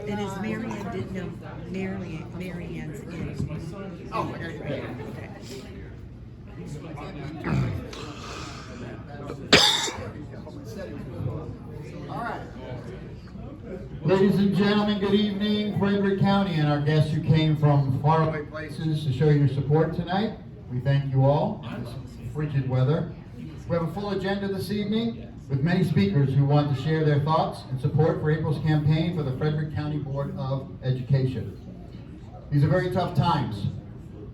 And is Marianne, didn't know, Marianne's in. Oh, I got it. Okay. All right. Ladies and gentlemen, good evening, Frederick County, and our guests who came from faraway places to show your support tonight. We thank you all in this frigid weather. We have a full agenda this evening with many speakers who want to share their thoughts and support for April's campaign for the Frederick County Board of Education. These are very tough times,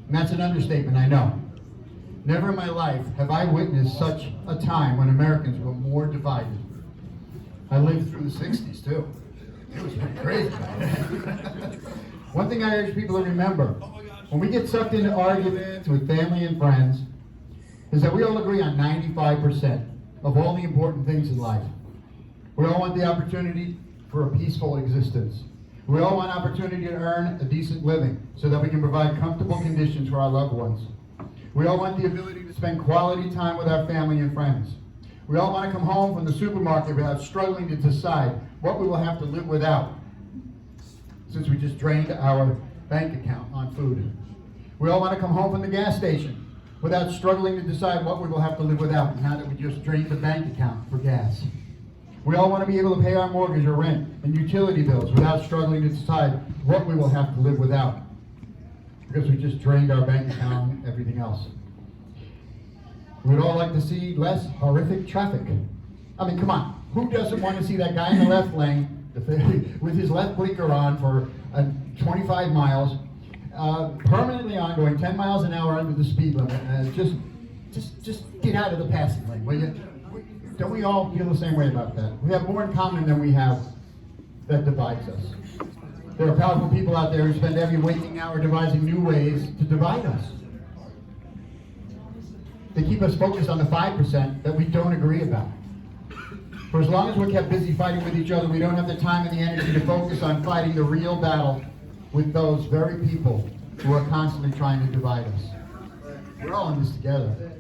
and that's an understatement, I know. Never in my life have I witnessed such a time when Americans were more divided. I lived through the 60s too. It was pretty crazy. One thing I urge people to remember, when we get sucked into arguments with family and friends, is that we all agree on 95% of all the important things in life. We all want the opportunity for a peaceful existence. We all want opportunity to earn a decent living so that we can provide comfortable conditions for our loved ones. We all want the ability to spend quality time with our family and friends. We all want to come home from the supermarket without struggling to decide what we will have to live without, since we just drained our bank account on food. We all want to come home from the gas station without struggling to decide what we will have to live without now that we just drained the bank account for gas. We all want to be able to pay our mortgage or rent and utility bills without struggling to decide what we will have to live without, because we just drained our bank account and everything else. We'd all like to see less horrific traffic. I mean, come on, who doesn't want to see that guy in the left lane with his left blinker on for 25 miles, permanently on, going 10 miles an hour under the speed limit? Just get out of the passing lane, will you? Don't we all feel the same way about that? We have more in common than we have that divides us. There are powerful people out there who spend every waking hour devising new ways to divide us. They keep us focused on the 5% that we don't agree about. For as long as we're kept busy fighting with each other, we don't have the time and the energy to focus on fighting the real battle with those very people who are constantly trying to divide us. We're all in this together.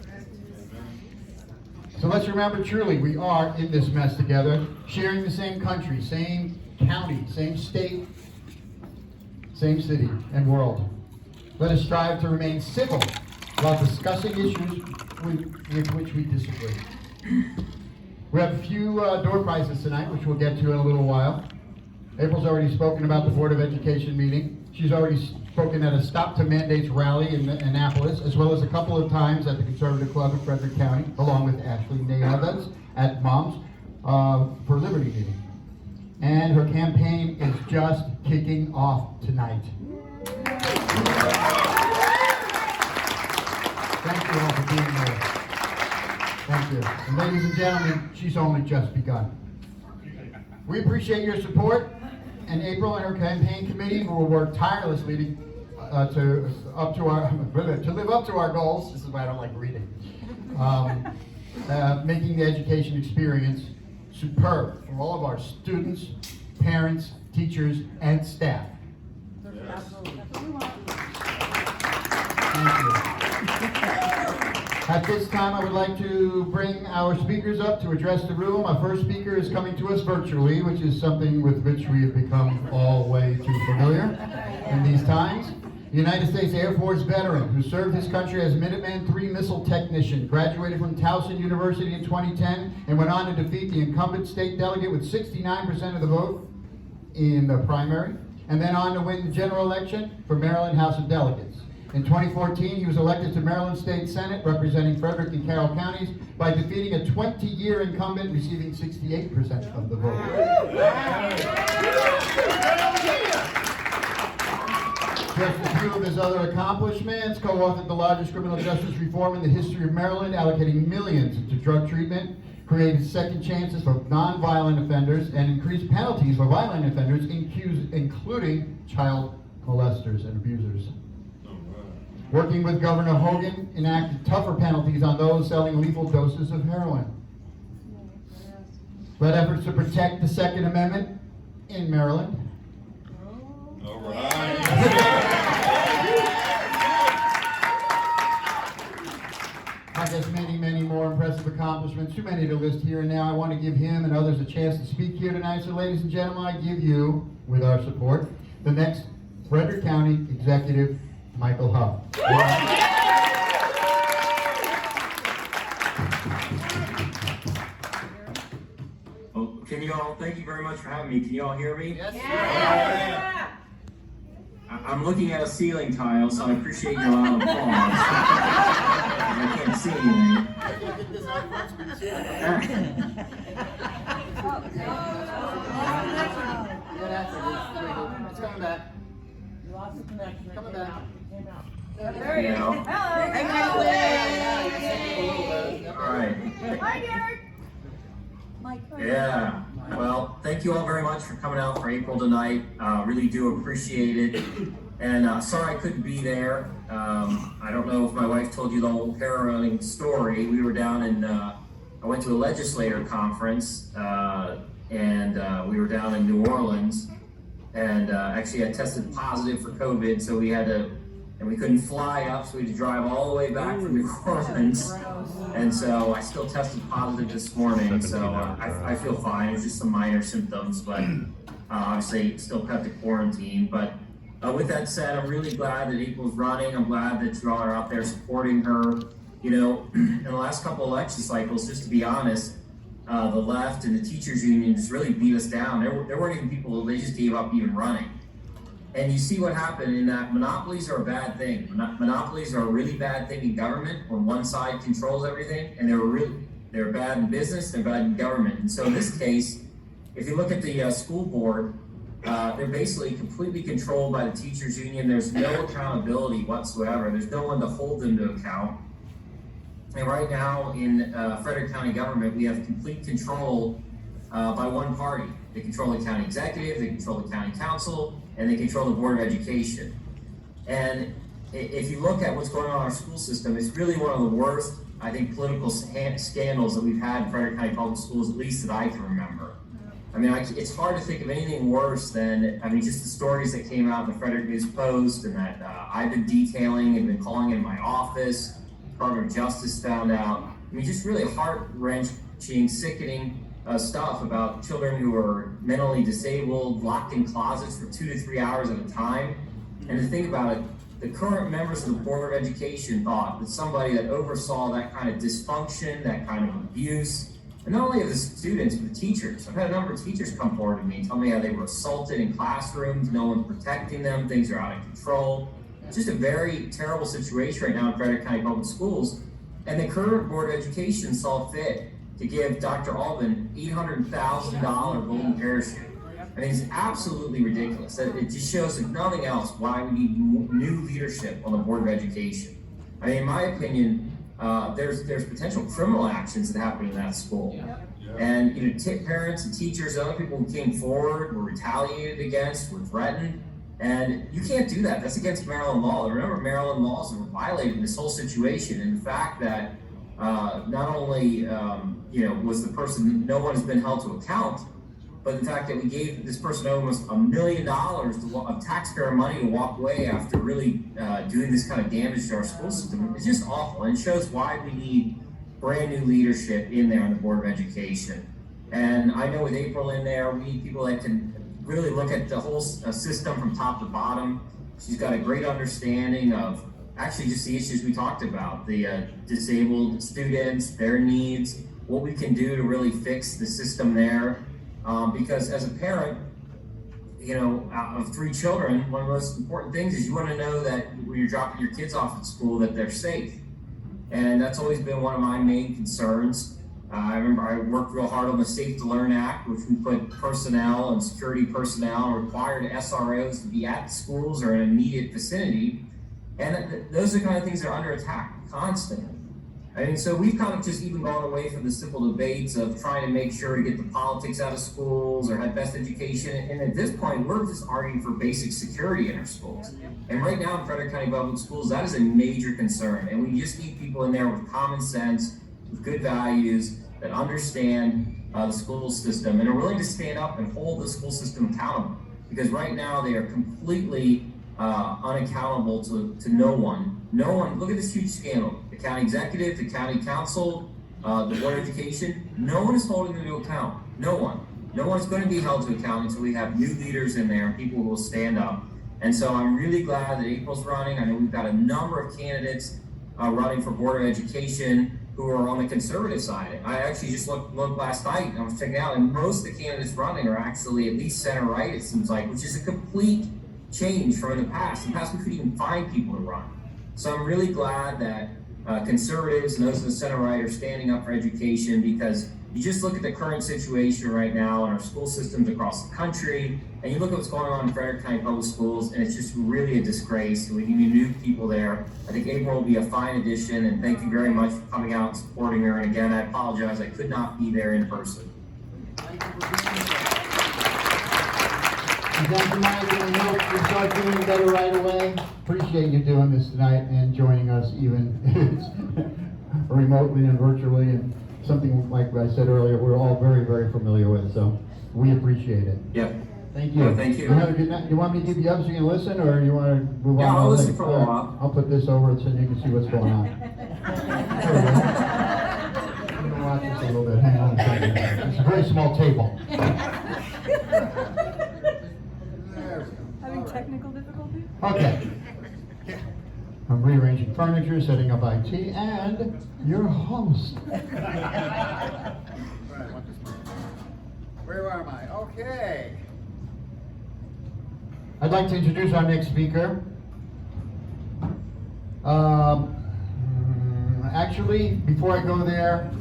So let's remember truly, we are in this mess together, sharing the same country, same county, same state, same city and world. Let us strive to remain civil while discussing issues with which we disagree. We have a few door prizes tonight, which we'll get to in a little while. April's already spoken about the Board of Education meeting. She's already spoken at a Stop to Mandates rally in Annapolis, as well as a couple of times at the Conservative Club in Frederick County, along with Ashley Nieves at Moms for Liberty meeting. And her campaign is just kicking off tonight. Thank you all for being here. Thank you. And ladies and gentlemen, she's only just begun. We appreciate your support, and April and her campaign committee will work tirelessly to live up to our goals. This is why I don't like reading. Making the education experience superb for all of our students, parents, teachers, and staff. Thank you. At this time, I would like to bring our speakers up to address the room. Our first speaker is coming to us virtually, which is something with which we have become all way too familiar in these times. The United States Air Force veteran who served his country as Minuteman III missile technician, graduated from Towson University in 2010, and went on to defeat the incumbent state delegate with 69% of the vote in the primary, and then on to win the general election for Maryland House of Delegates. In 2014, he was elected to Maryland State Senate, representing Frederick and Carroll counties, by defeating a 20-year incumbent, receiving 68% of the vote. Just a few of his other accomplishments: co-authored the largest criminal justice reform in the history of Maryland, allocating millions to drug treatment, created second chances for nonviolent offenders, and increased penalties for violent offenders, including child molesters and abusers. Working with Governor Hogan, enacted tougher penalties on those selling lethal doses of heroin. Led efforts to protect the Second Amendment in Maryland. All right. I has many, many more impressive accomplishments, too many to list here and now. I want to give him and others a chance to speak here tonight. So ladies and gentlemen, I give you, with our support, the next Frederick County Executive, Michael Huff. Well, thank you very much for having me. Can you all hear me? Yes, Yeah. I'm looking at a ceiling tile, so I appreciate your loud applause. I can't see anything. It's coming back. You lost the connection. Coming back. Came out. There you go. All right. Hi, Derek. Yeah. Well, thank you all very much for coming out for April tonight. Really do appreciate it. And sorry I couldn't be there. I don't know if my wife told you the whole harrowing story. We were down in, I went to a legislator conference, and we were down in New Orleans. And actually I tested positive for COVID, so we had to, and we couldn't fly up, so we had to drive all the way back from New Orleans. And so I still tested positive this morning, so I feel fine. It's just some minor symptoms, but obviously still cut to quarantine. But with that said, I'm really glad that April's running. I'm glad that you all are out there supporting her. You know, in the last couple election cycles, just to be honest, the left and the teachers union just really beat us down. There weren't even people, they just gave up even running. And you see what happened in that monopolies are a bad thing. Monopolies are a really bad thing in government when one side controls everything, and they're bad in business, they're bad in government. And so in this case, if you look at the school board, they're basically completely controlled by the teachers union. There's no accountability whatsoever. There's no one to hold them to account. And right now in Frederick County government, we have complete control by one party. They control the county executive, they control the county council, and they control the Board of Education. And if you look at what's going on in our school system, it's really one of the worst, I think, political scandals that we've had in Frederick County Public Schools, at least that I can remember. I mean, it's hard to think of anything worse than, I mean, just the stories that came out in the Frederick News Post and that I've been detailing and been calling in my office, Department of Justice found out. I mean, just really heart-wrenching, sickening stuff about children who are mentally disabled, locked in closets for 2 to 3 hours at a time. And to think about it, the current members of the Board of Education thought that somebody that oversaw that kind of dysfunction, that kind of abuse, and not only of the students, but the teachers. I've had a number of teachers come forward to me and tell me how they were assaulted in classrooms, no one's protecting them, things are out of control. It's just a very terrible situation right now in Frederick County Public Schools. And the current Board of Education saw fit to give Dr. Albin $800,000 golden parachute. I mean, it's absolutely ridiculous. It just shows, if nothing else, why we need new leadership on the Board of Education. I mean, in my opinion, there's potential criminal actions that happen in that school. And you know, parents and teachers and other people who came forward were retaliated against, were threatened. And you can't do that. That's against Maryland law. Remember, Maryland laws were violated in this whole situation. And the fact that not only was the person, no one has been held to account, but the fact that we gave this person almost $1 million of taxpayer money to walk away after really doing this kind of damage to our school system is just awful. And it shows why we need brand new leadership in there on the Board of Education. And I know with April in there, we need people that can really look at the whole system from top to bottom. She's got a great understanding of actually just the issues we talked about, the disabled students, their needs, what we can do to really fix the system there. Because as a parent, you know, of 3 children, one of the most important things is you want to know that when you're dropping your kids off at school that they're safe. And that's always been one of my main concerns. I remember I worked real hard on the Safe to Learn Act, which we put personnel and security personnel, required SROs to be at schools or in an immediate vicinity. And those are the kind of things that are under attack constantly. I mean, so we've kind of just even gone away from the simple debates of trying to make sure to get the politics out of schools or have best education. And at this point, we're just arguing for basic security in our schools. And right now in Frederick County Public Schools, that is a major concern. And we just need people in there with common sense, with good values, that understand the school system and are willing to stand up and hold the school system accountable. Because right now they are completely unaccountable to no one. No one, look at this huge scandal. the county executive, the county council, the board of education. No one is holding them to account. No one. No one's going to be held to account until we have new leaders in there, people who will stand up. And so I'm really glad that April's running. I know we've got a number of candidates running for Board of Education who are on the conservative side. I actually just looked last night and I was checking out, and most of the candidates running are actually at least center right, it seems like, which is a complete change from in the past. In the past, we couldn't even find people to run. So I'm really glad that conservatives and those in the center right are standing up for education, because you just look at the current situation right now in our school systems across the country, and you look at what's going on in Frederick County Public Schools, and it's just really a disgrace. We need new people there. I think April will be a fine addition, and thank you very much for coming out and supporting her. And again, I apologize, I could not be there in person. Thank you, Mike, and I hope you start doing better right away. Appreciate you doing this tonight and joining us even remotely and virtually, and something like I said earlier, we're all very, very familiar with, so we appreciate it. Yep. Thank you. Yeah, thank you. Have a good night. You want me to keep you up so you can listen, or you want to move on? Yeah, I'll listen for a little while. I'll put this over so you can see what's going on. There we go. I'm gonna watch this a little bit. Hang on a second. It's a very small table. Having technical difficulties? Okay. I'm rearranging furniture, setting up IT, and your host. Where am I? Okay. I'd like to introduce our next speaker. Actually, before I go there,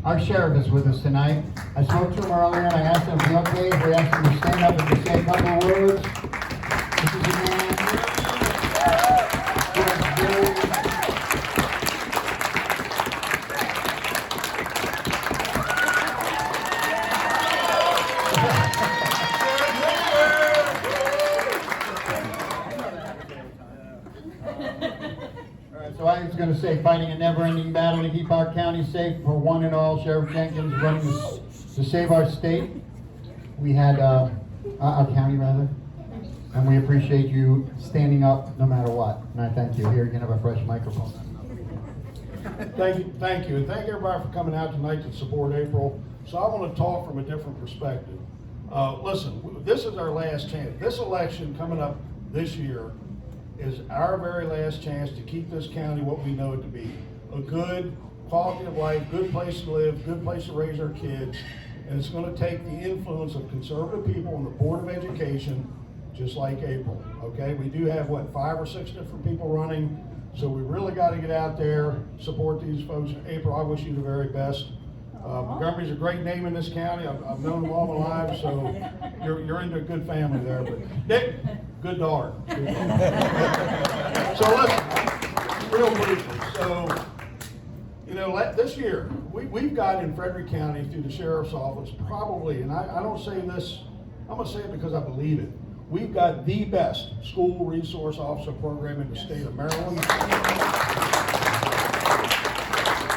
our sheriff is with us tonight. I spoke to him earlier and I asked him for the update. We asked him to stand up and to say a couple of words. This is a man who has very So I was going to say, fighting a never-ending battle to keep our county safe for one and all. Sheriff Jenkins running to save our state. We had our county rather, and we appreciate you standing up no matter what. And I thank you. Here you can have a fresh microphone. Thank you, and thank everybody for coming out tonight to support April. So I want to talk from a different perspective. Listen, this is our last chance. This election coming up this year is our very last chance to keep this county what we know it to be. A good quality of life, good place to live, good place to raise our kids. And it's going to take the influence of conservative people on the Board of Education, just like April, okay? We do have, 5 or 6 different people running, so we really got to get out there, support these folks. April, I wish you the very best. Montgomery's a great name in this county. I've known them all my life, so you're into a good family there. But Nick, good daughter. So listen, real briefly. So, this year, we've got in Frederick County through the Sheriff's Office probably, and I don't say this, I'm going to say it because I believe it. We've got the best school resource officer program in the state of Maryland.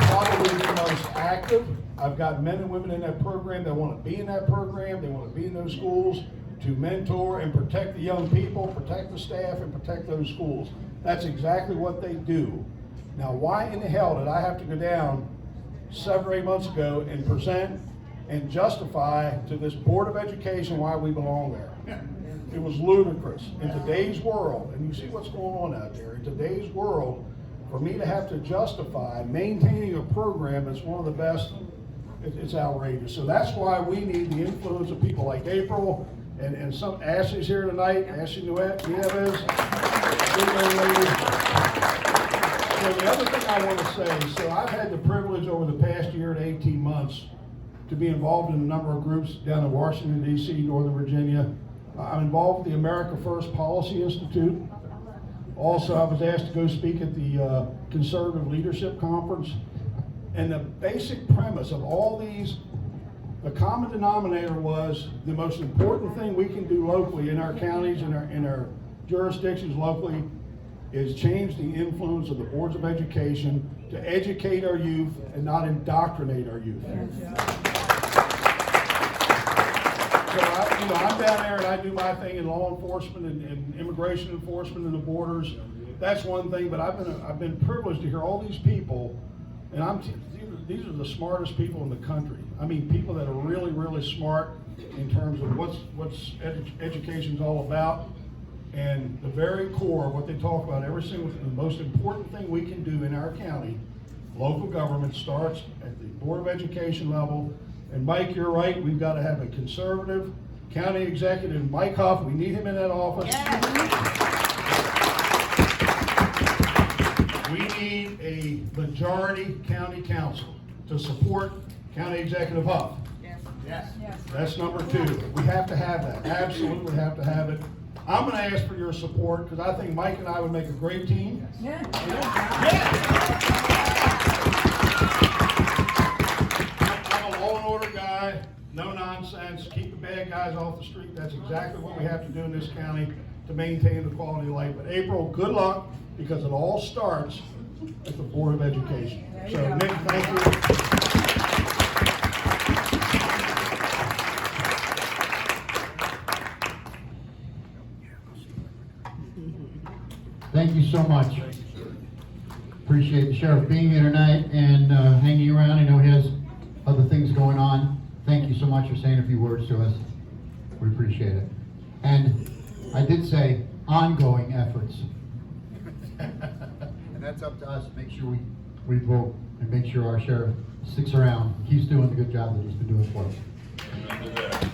Probably the most active. I've got men and women in that program that want to be in that program. They want to be in those schools to mentor and protect the young people, protect the staff, and protect those schools. That's exactly what they do. Now, why in the hell did I have to go down 7 or 8 months ago and present and justify to this Board of Education why we belong there? It was ludicrous. In today's world, and you see what's going on out there, in today's world, for me to have to justify maintaining a program that's one of the best, it's outrageous. So that's why we need the influence of people like April and some. Ashley's here tonight. Ashley Nieves. So the other thing I want to say, so I've had the privilege over the past year and 18 months to be involved in a number of groups down in Washington, D.C., Northern Virginia. I'm involved with the America First Policy Institute. Also, I was asked to go speak at the Conservative Leadership Conference. And the basic premise of all these, the common denominator was the most important thing we can do locally in our counties and in our jurisdictions locally is change the influence of the boards of education to educate our youth and not indoctrinate our youth. So I'm down there and I do my thing in law enforcement and immigration enforcement and the borders. that's one thing, but I've been privileged to hear all these people, and these are the smartest people in the country. I mean, people that are really, really smart in terms of what's education's all about. And the very core of what they talk about, the most important thing we can do in our county, local government, starts at the Board of Education level. And Mike, you're right, we've got to have a conservative county executive, Mike Huff. We need him in that office. We need a majority county council to support County Executive Huff. Yes. That's number 2. We have to have that. Absolutely have to have it. I'm going to ask for your support because I think Mike and I would make a great team. Yeah. I'm a law and order guy, no nonsense, keep the bad guys off the street. That's exactly what we have to do in this county to maintain the quality of life. But April, good luck, because it all starts at the Board of Education. There you So go. Nick, thank you. Thank you so much. Appreciate the sheriff being here tonight and hanging around. I know he has other things going on. Thank you so much for saying a few words to us. We appreciate it. And I did say ongoing efforts. And that's up to us to make sure we vote and make sure our sheriff sticks around, keeps doing the good job that he's been doing for us. Amen to that.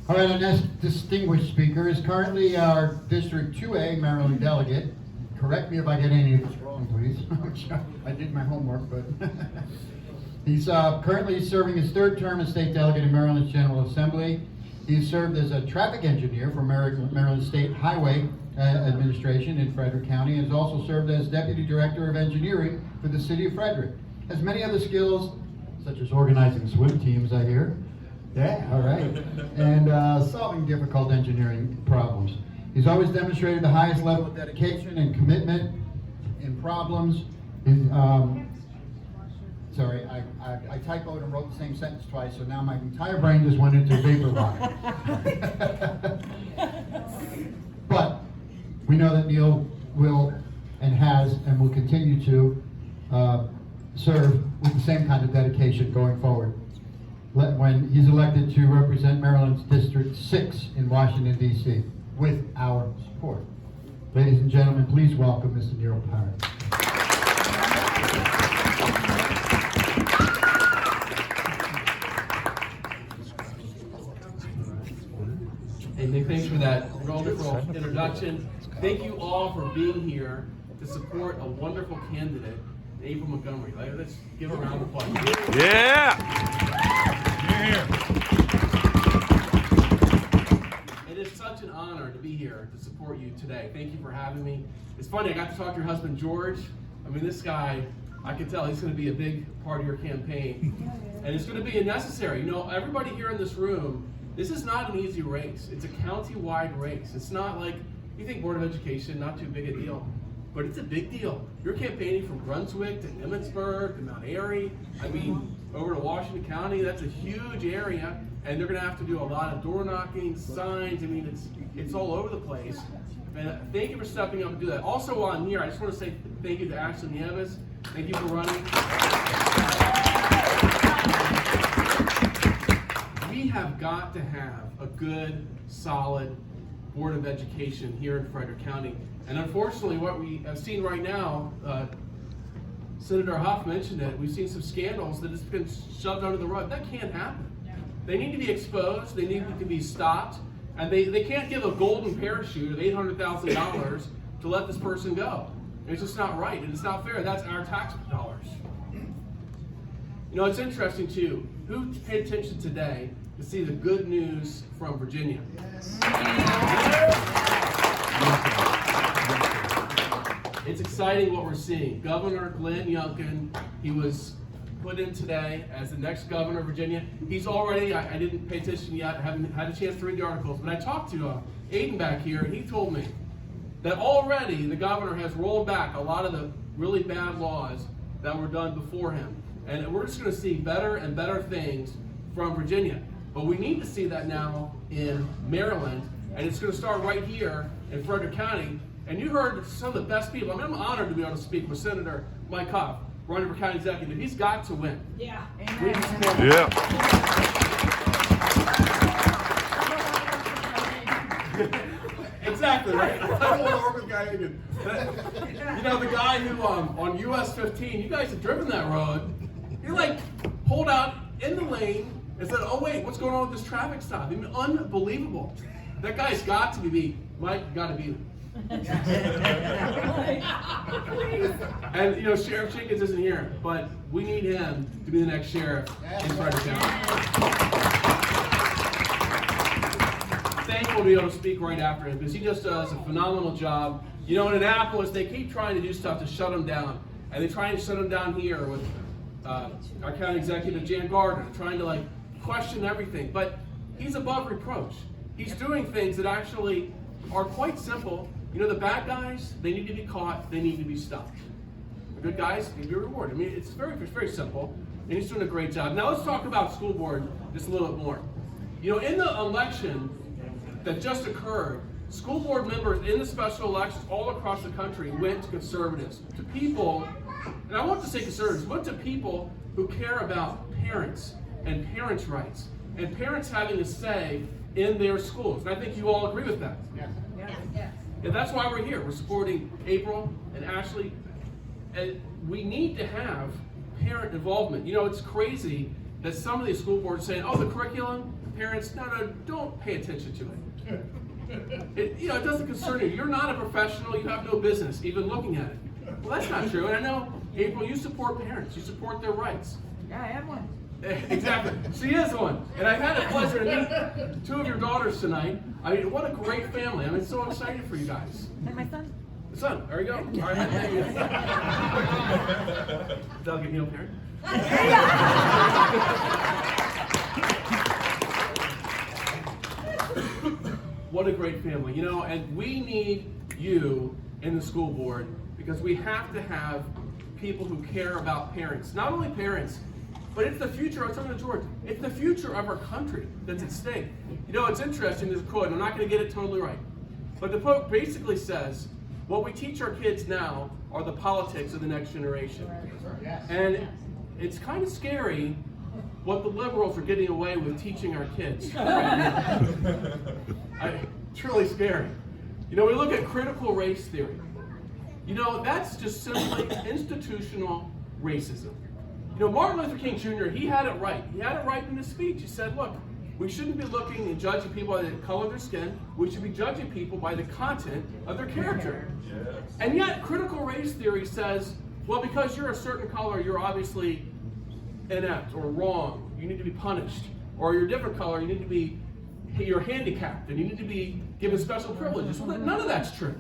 All right, our next distinguished speaker is currently our District 2A Maryland delegate. Correct me if I get any of this wrong, please. I did my homework, but he's currently serving his 3rd term as state delegate in Maryland's General Assembly. He's served as a traffic engineer for Maryland State Highway Administration in Frederick County, and has also served as Deputy Director of Engineering for the City of Frederick. Has many other skills, such as organizing swim teams, I hear. Yeah, all right. And solving difficult engineering problems. He's always demonstrated the highest level of dedication and commitment in problems. Sorry, I typoed and wrote the same sentence twice, so now my entire brain just went into vapor lock. But we know that Neil will and has and will continue to serve with the same kind of dedication going forward when he's elected to represent Maryland's District 6 in Washington, D.C. with our support. Ladies and gentlemen, please welcome Mr. Neil Parrott. Hey Nick, thanks for that wonderful introduction. Thank you all for being here to support a wonderful candidate, April Montgomery. Let's give her a round of applause. It is such an honor to be here to support you today. Thank you for having me. It's funny, I got to talk to your husband, George. I mean, this guy, I can tell he's going to be a big part of your campaign. And it's going to be necessary. You know, everybody here in this room, this is not an easy race. It's a county-wide race. It's not like, you think Board of Education, not too big a deal. But it's a big deal. You're campaigning from Brunswick to Emmitsburg to Mount Airy. I mean, over to Washington County, that's a huge area. And they're gonna have to do a lot of door knocking, signs. I mean, it's all over the place. And thank you for stepping up and do that. Also on here, I just want to say thank you to Ashley Nieves. Thank you for running. We have got to have a good, solid Board of Education here in Frederick County. And unfortunately, what we have seen right now, Senator Huff mentioned it, we've seen some scandals that have been shoved under the rug. That can't happen. They need to be exposed, they need to be stopped, and they can't give a golden parachute of $800,000 to let this person go. It's just not right, and it's not fair. That's our tax dollars. You know, it's interesting too. Who paid attention today to see the good news from Virginia? It's exciting what we're seeing. Governor Glenn Youngkin, he was put in today as the next governor of Virginia. He's already, I didn't pay attention yet, I haven't had a chance to read the articles, but I talked to Aiden back here, and he told me that already the governor has rolled back a lot of the really bad laws that were done before him. And we're just going to see better and better things from Virginia. But we need to see that now in Maryland and it's going to start right here in Frederick County. And you heard some of the best people. I mean, I'm honored to be able to speak with Senator Mike Hoff, Rutherford County Executive. He's got to win. Yeah. We need to support him. Exactly, right? I don't want to work with guy again. You know, the guy who on US 15, you guys have driven that road. He like pulled out in the lane and said, "Oh wait, what's going on with this traffic stop?" I mean, unbelievable. That guy's got to be beat. Mike, you got to beat him. And you know, Sheriff Jenkins isn't here, but we need him to be the next sheriff in Frederick County. Thankful to be able to speak right after him because he just does a phenomenal job. You know, in Annapolis, they keep trying to do stuff to shut him down, and they try to shut him down here with our county executive Jan Gardner, trying to like question everything. But he's above reproach. He's doing things that actually are quite simple. You know, the bad guys, they need to be caught, they need to be stopped. The good guys need to be rewarded. I mean, it's very simple, and he's doing a great job. Now let's talk about school board just a little bit more. You know, in the election that just occurred, school board members in the special elections all across the country went to conservatives, to people, and I want to say conservatives, went to people who care about parents and parents' rights, and parents having a say in their schools. And I think you all agree with that. Yes. And that's why we're here. We're supporting April and Ashley. And we need to have parent involvement. You know, it's crazy that some of these school boards are saying, oh, the curriculum, parents, no, don't pay attention to it. You know, it doesn't concern you. You're not a professional. You have no business even looking at it. Well, that's not true. And I know, April, you support parents. You support their rights. Yeah, I have one. Exactly. She is one. And I've had the pleasure to meet two of your daughters tonight. I mean, what a great family. I'm so excited for you guys. And my son. The son, there you go. All right, thank you. Delegate Neil Perry. What a great family. You know, and we need you in the school board because we have to have people who care about parents. Not only parents, but it's the future, I was talking to George, it's the future of our country that's at stake. You know, it's interesting, there's a quote, I'm not going to get it totally right, but the quote basically says, what we teach our kids now are the politics of the next generation. And it's kind of scary what the liberals are getting away with teaching our kids. It's really scary. You know, we look at critical race theory. You know, that's just simply institutional racism. You know, Martin Luther King Jr., he had it right. He had it right in his speech. He said, look, we shouldn't be looking and judging people by the color of their skin. We should be judging people by the content of their character. Yes. And yet, critical race theory says, well, because you're a certain color, you're obviously inept or wrong. You need to be punished. Or you're a different color, you need to be, you're handicapped, and you need to be given special privileges. Well, none of that's true.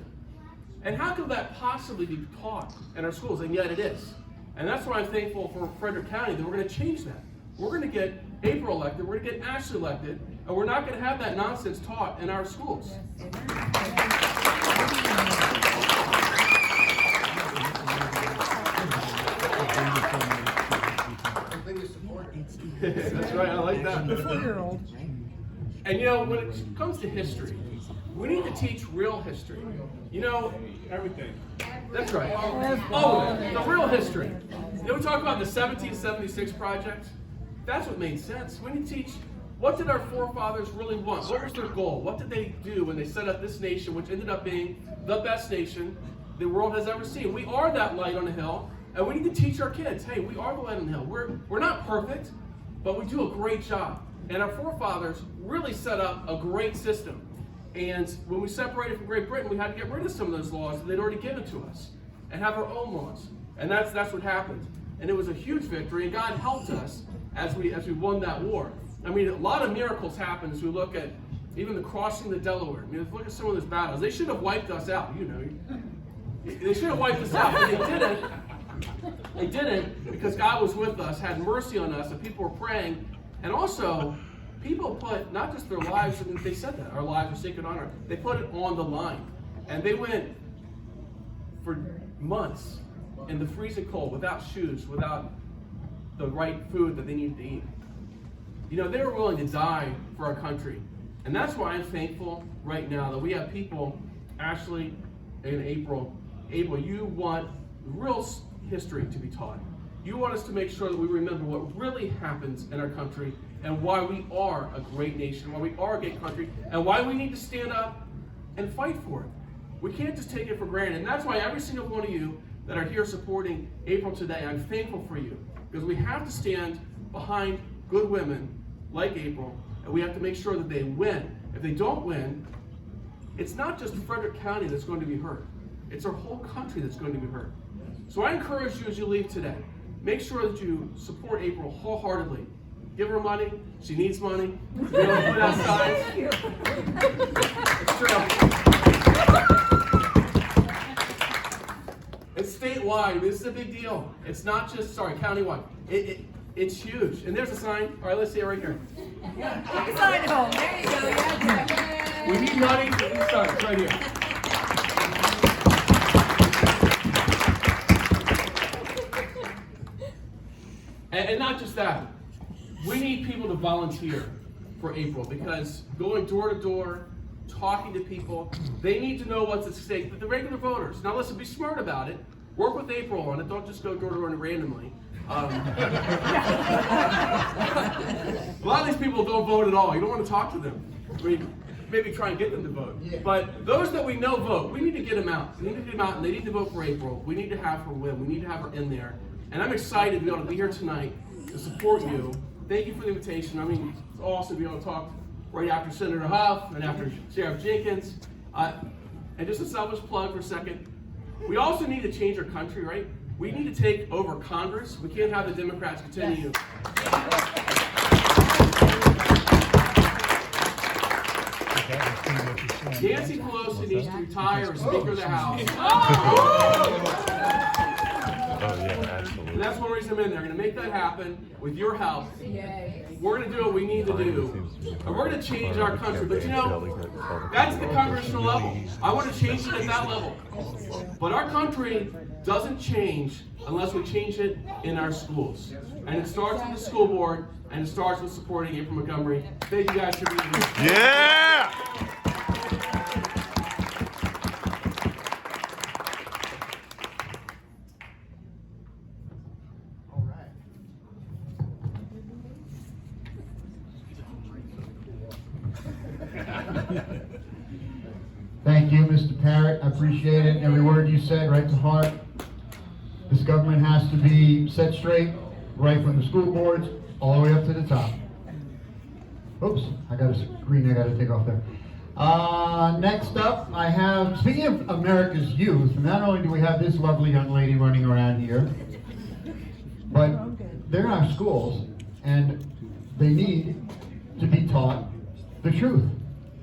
And how could that possibly be taught in our schools? And yet it is. And that's why I'm thankful for Frederick County that we're going to change that. We're going to get April elected, we're going to get Ashley elected, and we're not going to have that nonsense taught in our schools. That's right, I like that. 4-year-old. And you know, when it comes to history, we need to teach real history. You know, everything. That's right. Oh, the real history. You know, we talk about the 1776 project. That's what made sense. We need to teach, what did our forefathers really want? What was their goal? What did they do when they set up this nation, which ended up being the best nation the world has ever seen? We are that light on the hill, and we need to teach our kids, hey, we are the light on the hill. We're not perfect, but we do a great job. And our forefathers really set up a great system. And when we separated from Great Britain, we had to get rid of some of those laws that they'd already given to us and have our own laws. And that's what happened. And it was a huge victory, and God helped us as we won that war. I mean, a lot of miracles happened as we look at even the crossing the Delaware. I mean, look at some of those battles. They should have wiped us out, you know. They should have wiped us out, but they didn't. They didn't because God was with us, had mercy on us, and people were praying. And also, people put not just their lives, and they said that, our lives are sacred honor. They put it on the line. And they went for months in the freezing cold, without shoes, without the right food that they needed to eat. You know, they were willing to die for our country. And that's why I'm thankful right now that we have people, Ashley and April, you want real history to be taught. You want us to make sure that we remember what really happens in our country and why we are a great nation, why we are a great country, and why we need to stand up and fight for it. We can't just take it for granted. And that's why every single one of you that are here supporting April today, I'm thankful for you. Because we have to stand behind good women like April, and we have to make sure that they win. If they don't win, it's not just Frederick County that's going to be hurt. It's our whole country that's going to be hurt. So I encourage you as you leave today, make sure that you support April wholeheartedly. Give her money. She needs money. You know, put outside. It's true. It's statewide. This is a big deal. It's not just, countywide. It's huge. And there's a sign. All right, let's see it right here. Take a sign home. There you go. Yeah, We need money for these signs right here. And not just that. We need people to volunteer for April because going door to door, talking to people, they need to know what's at stake. But the regular voters, now listen, be smart about it. Work with April on it. Don't just go door to door randomly. A lot of these people don't vote at all. You don't want to talk to them. I mean, maybe try and get them to vote. But those that we know vote, we need to get them out. We need to get them out, and they need to vote for April. We need to have her win. We need to have her in there. And I'm excited to be able to be here tonight to support you. Thank you for the invitation. I mean, it's awesome to be able to talk right after Senator Huff and after Sheriff Jenkins. And just a selfish plug for a second. We also need to change our country, right? We need to take over Congress. We can't have the Democrats continue. Nancy Pelosi needs to retire as Speaker of the House. Oh, yeah, absolutely. And that's one reason I'm in there. I'm going to make that happen with your help. We're going to do what we need to do. And we're going to change our country. But you know, that's the congressional level. I want to change it at that level. But our country doesn't change unless we change it in our schools. And it starts with the school board, and it starts with supporting April Montgomery. Thank you guys for being here. Yeah! Thank you, Mr. Parrott. I appreciate it. Every word you said, right to heart. This government has to be set straight, right from the school boards all the way up to the top. Oops, I got a screen I got to take off there. Next up, I have, speaking of America's youth, not only do we have this lovely young lady running around here, but they're in our schools, and they need to be taught the truth.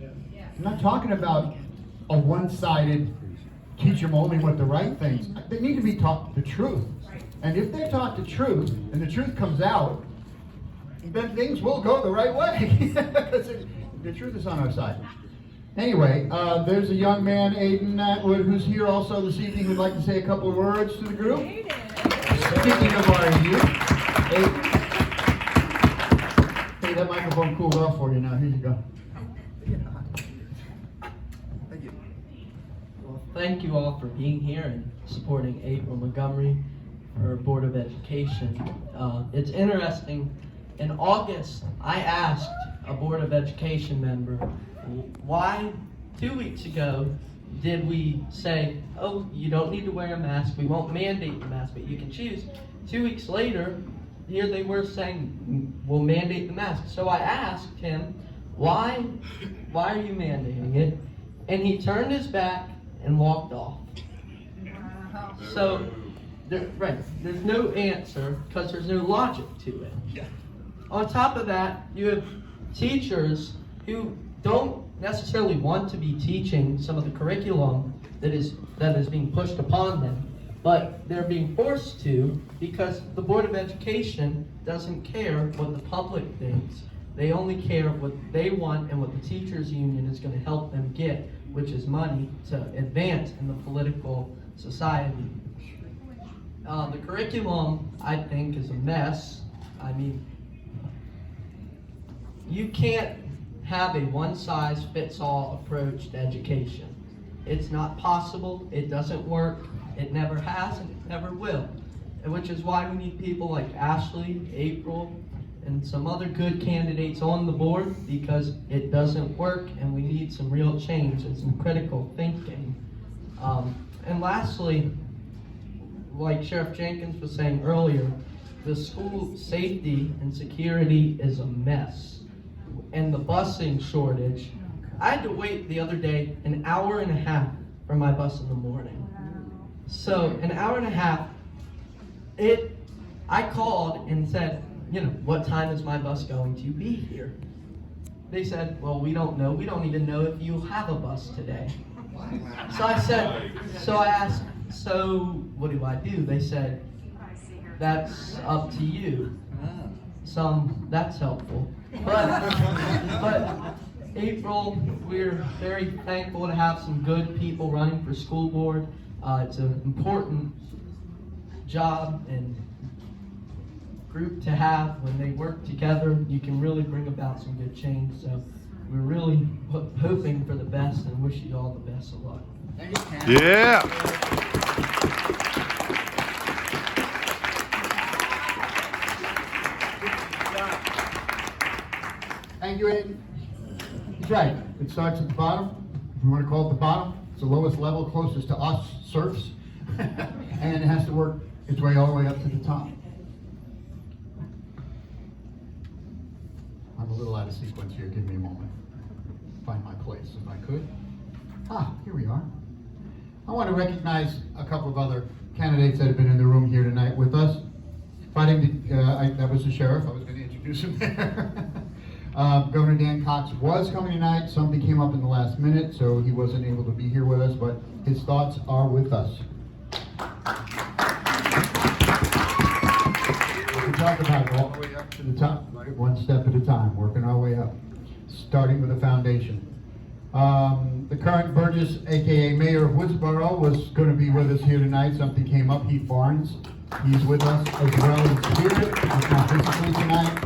I'm not talking about a one-sided, teach them only what the right things. They need to be taught the truth. And if they're taught the truth, and the truth comes out, then things will go the right way. Because the truth is on our side. Anyway, there's a young man, Aiden Atwood, who's here also this evening, who'd like to say a couple of words to the group. Speaking of our youth, Aiden. Hey, that microphone cooled off for you now. Here you go. Thank you all for being here and supporting April Montgomery, her Board of Education. It's interesting, in August, I asked a Board of Education member, why 2 weeks ago did we say, oh, you don't need to wear a mask, we won't mandate the mask, but you can choose. 2 weeks later, here they were saying, we'll mandate the mask. So I asked him, why are you mandating it? And he turned his back and walked off. So, there's no answer because there's no logic to it. On top of that, you have teachers who don't necessarily want to be teaching some of the curriculum that is being pushed upon them, but they're being forced to because the Board of Education doesn't care what the public thinks. They only care what they want and what the teachers union is going to help them get, which is money to advance in the political society. The curriculum, I think, is a mess. I mean, you can't have a one-size-fits-all approach to education. It's not possible, it doesn't work, it never has, and it never will. And which is why we need people like Ashley, April, and some other good candidates on the board, because it doesn't work and we need some real change and some critical thinking. And lastly, like Sheriff Jenkins was saying earlier, the school safety and security is a mess. And the busing shortage, I had to wait the other day an hour and a half for my bus in the morning. So an hour and a half, I called and said, what time is my bus going to be here? They said, well, we don't know. We don't even know if you have a bus today. So I asked, so what do I do? They said, that's up to you. That's helpful. But April, we're very thankful to have some good people running for school board. It's an important job and group to have. When they work together, you can really bring about some good change. So we're really hoping for the best and wish you all the best of luck. Yeah. Thank you, Aiden. He's right. It starts at the bottom. If you want to call it the bottom, it's the lowest level closest to us serfs. And it has to work its way all the way up to the top. I'm a little out of sequence here. Give me a moment. Find my place if I could. Here we are. I want to recognize a couple of other candidates that have been in the room here tonight with us. That was the sheriff. I was going to introduce him there. Governor Dan Cox was coming tonight. Something came up in the last minute, so he wasn't able to be here with us, but his thoughts are with us. We talk about it all the way up to the top, right? One step at a time, working our way up, starting with a foundation. The current Burgess, aka Mayor of Woodsboro, was going to be with us here tonight. Something came up. Heath Barnes, he's with us as well in spirit, he's not physically tonight.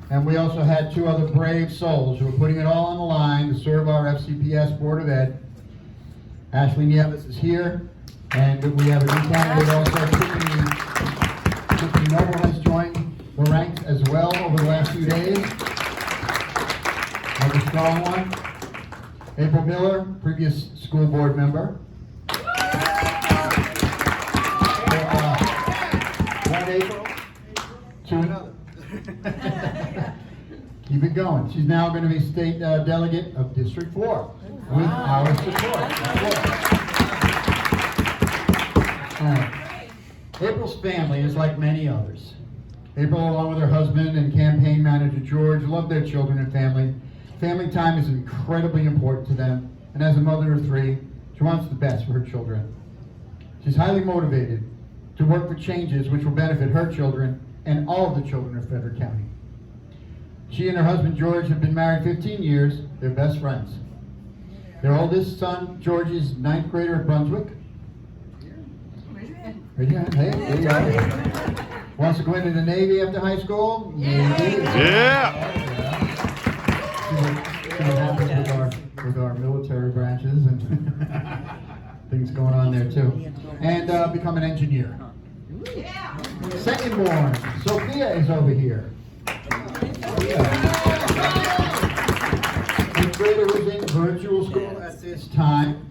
And we also had two other brave souls who are putting it all on the line to serve our FCPS Board of Ed. Ashley Nieves is here, and we have a new candidate also. Tiffany Noble has joined the ranks as well over the last few days. Another strong one. April Miller, previous school board member. One April to another. Keep it going. She's now going to be state delegate of District 4 with our support. April's family is like many others. April, along with her husband and campaign manager George, love their children and family. Family time is incredibly important to them, and as a mother of three, she wants the best for her children. She's highly motivated to work for changes which will benefit her children and all of the children of Frederick County. She and her husband George have been married 15 years. They're best friends. Their oldest son, George, is 9th grader at Brunswick. Raise your hand. Hey, there you go. Wants to go into the Navy after high school? Yeah. See what happens with our military branches and things going on there too. And become an engineer. Second born, Sophia is over here. Eighth grader is in virtual school at this time.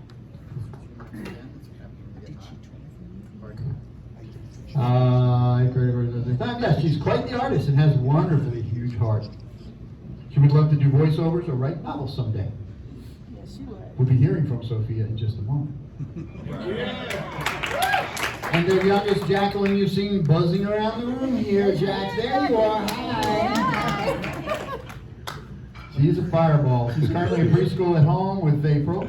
Yes, she's quite the artist and has a wonderfully huge heart. She would love to do voiceovers or write novels someday. Yes, you would. We'll be hearing from Sophia in just a moment. And their youngest, Jacqueline, you've seen buzzing around the room here. Jack, there you are. Hi. She's a fireball. She's currently in preschool at home with April,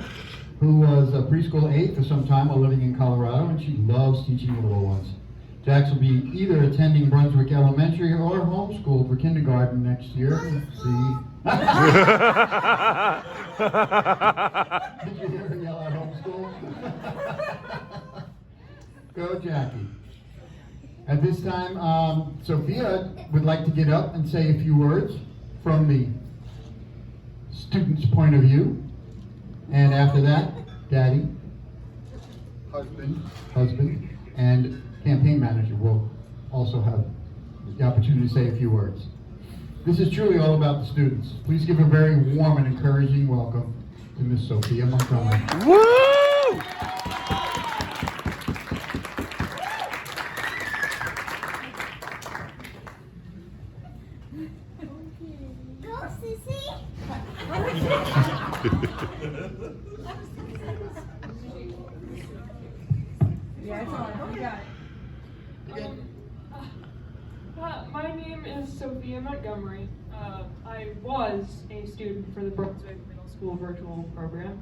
who was a preschool aide for some time while living in Colorado, and she loves teaching the little ones. Jax will be either attending Brunswick Elementary or homeschooled for kindergarten next year. See? Did you hear her yell at homeschool? Go, Jackie. At this time, Sophia would like to get up and say a few words from the student's point of view. And after that, daddy, husband, and campaign manager will also have the opportunity to say a few words. This is truly all about the students. Please give a very warm and encouraging welcome to Miss Sophia Montgomery. Woo! Go, Sissy! Yeah, it's on. You got it. My name is Sophia Montgomery. I was a student for the Brunswick Middle School virtual program.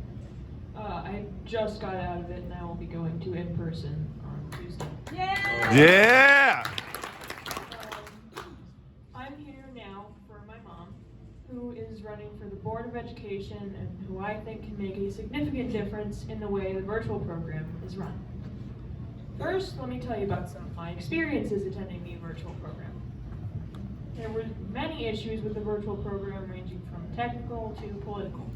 I just got out of it and I will be going to in-person on Tuesday. Yeah! I'm here now for my mom, who is running for the Board of Education and who I think can make a significant difference in the way the virtual program is run. First, let me tell you about some of my experiences attending the virtual program. There were many issues with the virtual program, ranging from technical to political.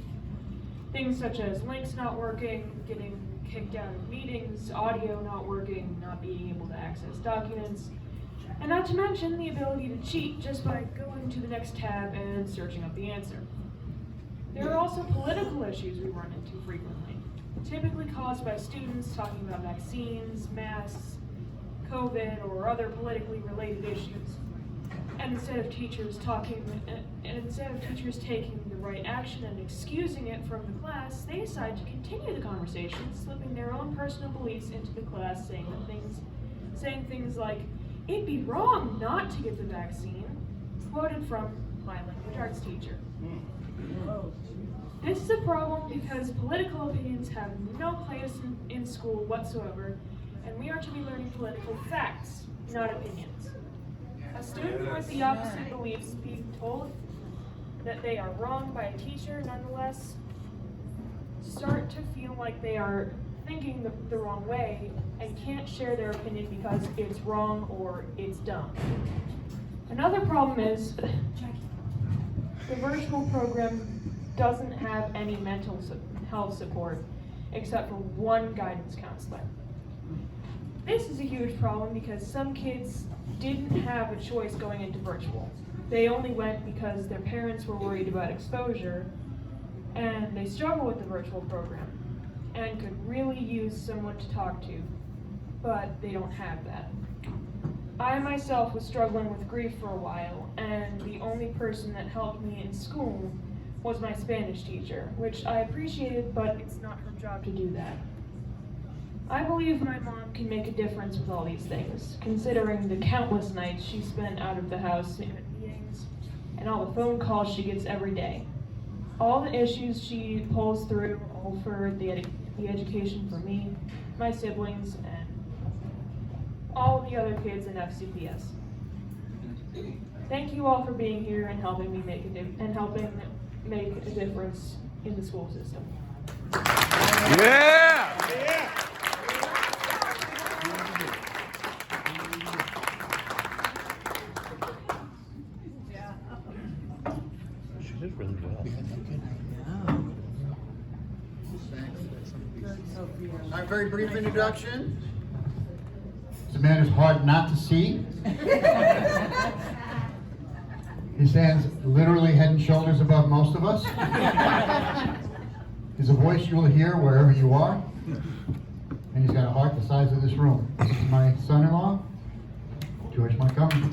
Things such as links not working, getting kicked out of meetings, audio not working, not being able to access documents, and not to mention the ability to cheat just by going to the next tab and searching up the answer. There are also political issues we run into frequently, typically caused by students talking about vaccines, masks, COVID, or other politically related issues. And instead of teachers taking the right action and excusing it from the class, they decide to continue the conversation, slipping their own personal beliefs into the class, saying things like, "It'd be wrong not to get the vaccine," quoted from my language arts teacher. This is a problem because political opinions have no place in school whatsoever, and we are to be learning political facts, not opinions. A student with the opposite beliefs being told that they are wrong by a teacher nonetheless start to feel like they are thinking the wrong way and can't share their opinion because it's wrong or it's dumb. Another problem is the virtual program doesn't have any mental health support except for one guidance counselor. This is a huge problem because some kids didn't have a choice going into virtual. They only went because their parents were worried about exposure, and they struggle with the virtual program and could really use someone to talk to, but they don't have that. I myself was struggling with grief for a while, and the only person that helped me in school was my Spanish teacher, which I appreciated, but it's not her job to do that. I believe my mom can make a difference with all these things, considering the countless nights she spent out of the house in meetings and all the phone calls she gets every day. All the issues she pulls through, all for the education for me, my siblings, and all the other kids in FCPS. Thank you all for being here and helping me make a difference in the school system. Yeah! She did really well. My very brief introduction. This man is hard not to see. He stands literally head and shoulders above most of us. He's a voice you will hear wherever you are. And he's got a heart the size of this room. This is my son-in-law, George Montgomery.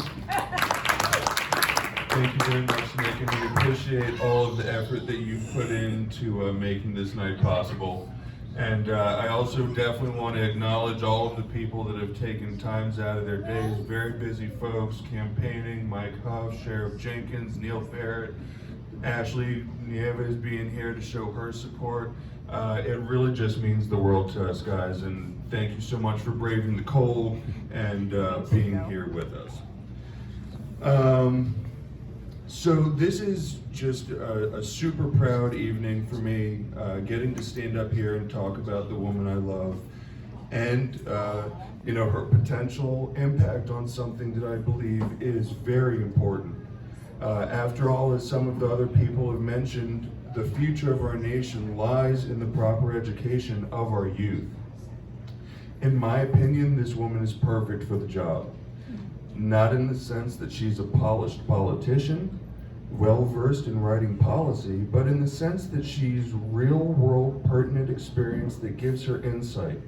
Thank you very much, Nick, and we appreciate all of the effort that you've put into making this night possible. And I also definitely want to acknowledge all of the people that have taken times out of their days, very busy folks, campaigning, Mike Huff, Sheriff Jenkins, Neil Barrett, Ashley Nieves being here to show her support. It really just means the world to us, guys, and thank you so much for braving the cold and being here with us. So this is just a super proud evening for me, getting to stand up here and talk about the woman I love and her potential impact on something that I believe is very important. After all, as some of the other people have mentioned, the future of our nation lies in the proper education of our youth. In my opinion, this woman is perfect for the job. Not in the sense that she's a polished politician, well-versed in writing policy, but in the sense that she's real-world pertinent experience that gives her insight,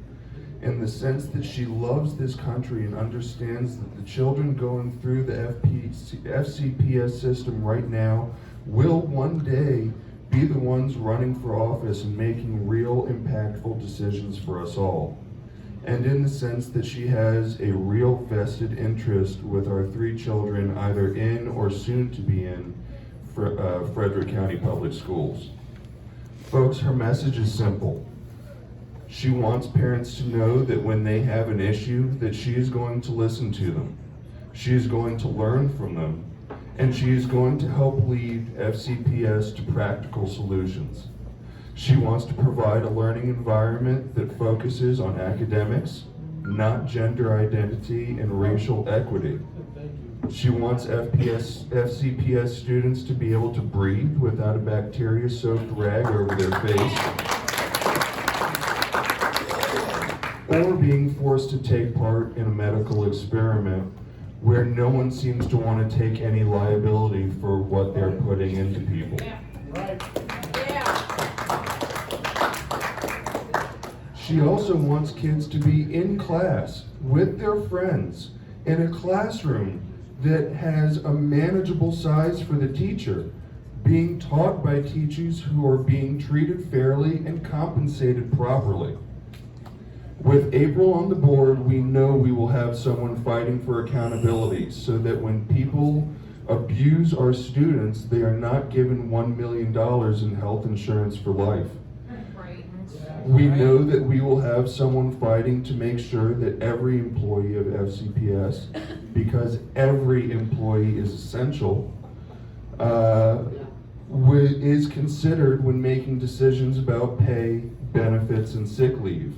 in the sense that she loves this country and understands that the children going through the FCPS system right now will one day be the ones running for office and making real impactful decisions for us all. And in the sense that she has a real vested interest with our 3 children either in or soon to be in Frederick County Public Schools. Folks, her message is simple. She wants parents to know that when they have an issue, that she is going to listen to them. She is going to learn from them, and she is going to help lead FCPS to practical solutions. She wants to provide a learning environment that focuses on academics, not gender identity and racial equity. She wants FCPS students to be able to breathe without a bacteria-soaked rag over their face, or being forced to take part in a medical experiment where no one seems to want to take any liability for what they're putting into people. She also wants kids to be in class with their friends in a classroom that has a manageable size for the teacher, being taught by teachers who are being treated fairly and compensated properly. With April on the board, we know we will have someone fighting for accountability so that when people abuse our students, they are not given $1 million in health insurance for life. We know that we will have someone fighting to make sure that every employee of FCPS, because every employee is essential, is considered when making decisions about pay, benefits, and sick leave.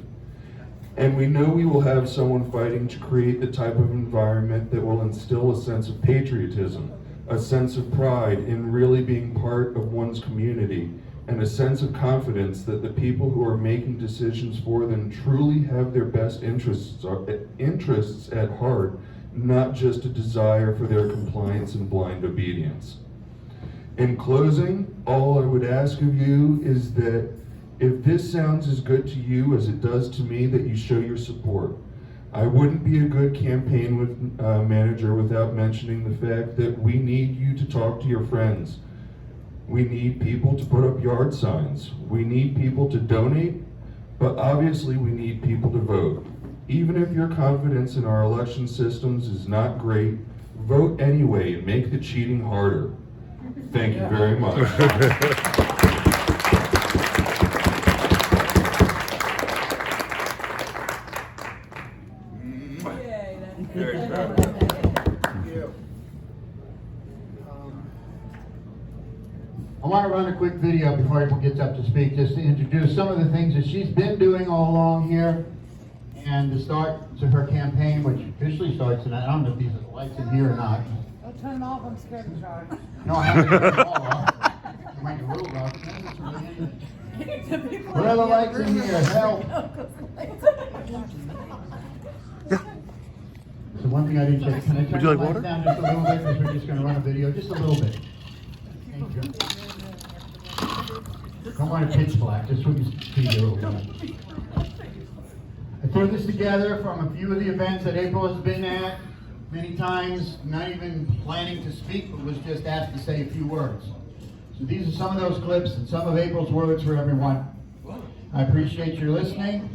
And we know we will have someone fighting to create the type of environment that will instill a sense of patriotism, a sense of pride in really being part of one's community, and a sense of confidence that the people who are making decisions for them truly have their best interests at heart, not just a desire for their compliance and blind obedience. In closing, all I would ask of you is that if this sounds as good to you as it does to me, that you show your support. I wouldn't be a good campaign manager without mentioning the fact that we need you to talk to your friends. We need people to put up yard signs. We need people to donate, but obviously we need people to vote. Even if your confidence in our election systems is not great, vote anyway and make the cheating harder. Thank you very much. Very proud. Thank you. I want to run a quick video before April gets up to speak, just to introduce some of the things that she's been doing all along here, and the start to her campaign, which officially starts tonight. I don't know if these are the lights in here or not. I'll turn them off, I'm scared of the dark. No, I haven't turned them all off. You might get a little rough. Where are the lights in here? Help! So one thing I didn't check, can I turn Would you like the lights water? down just a little bit, because we're just going to run a video, just a little bit. Thank you. Don't want it pitch black, just so we can see you a little bit. I threw this together from a few of the events that April has been at, many times, not even planning to speak, but was just asked to say a few words. So these are some of those clips and some of April's words for everyone. I appreciate your listening,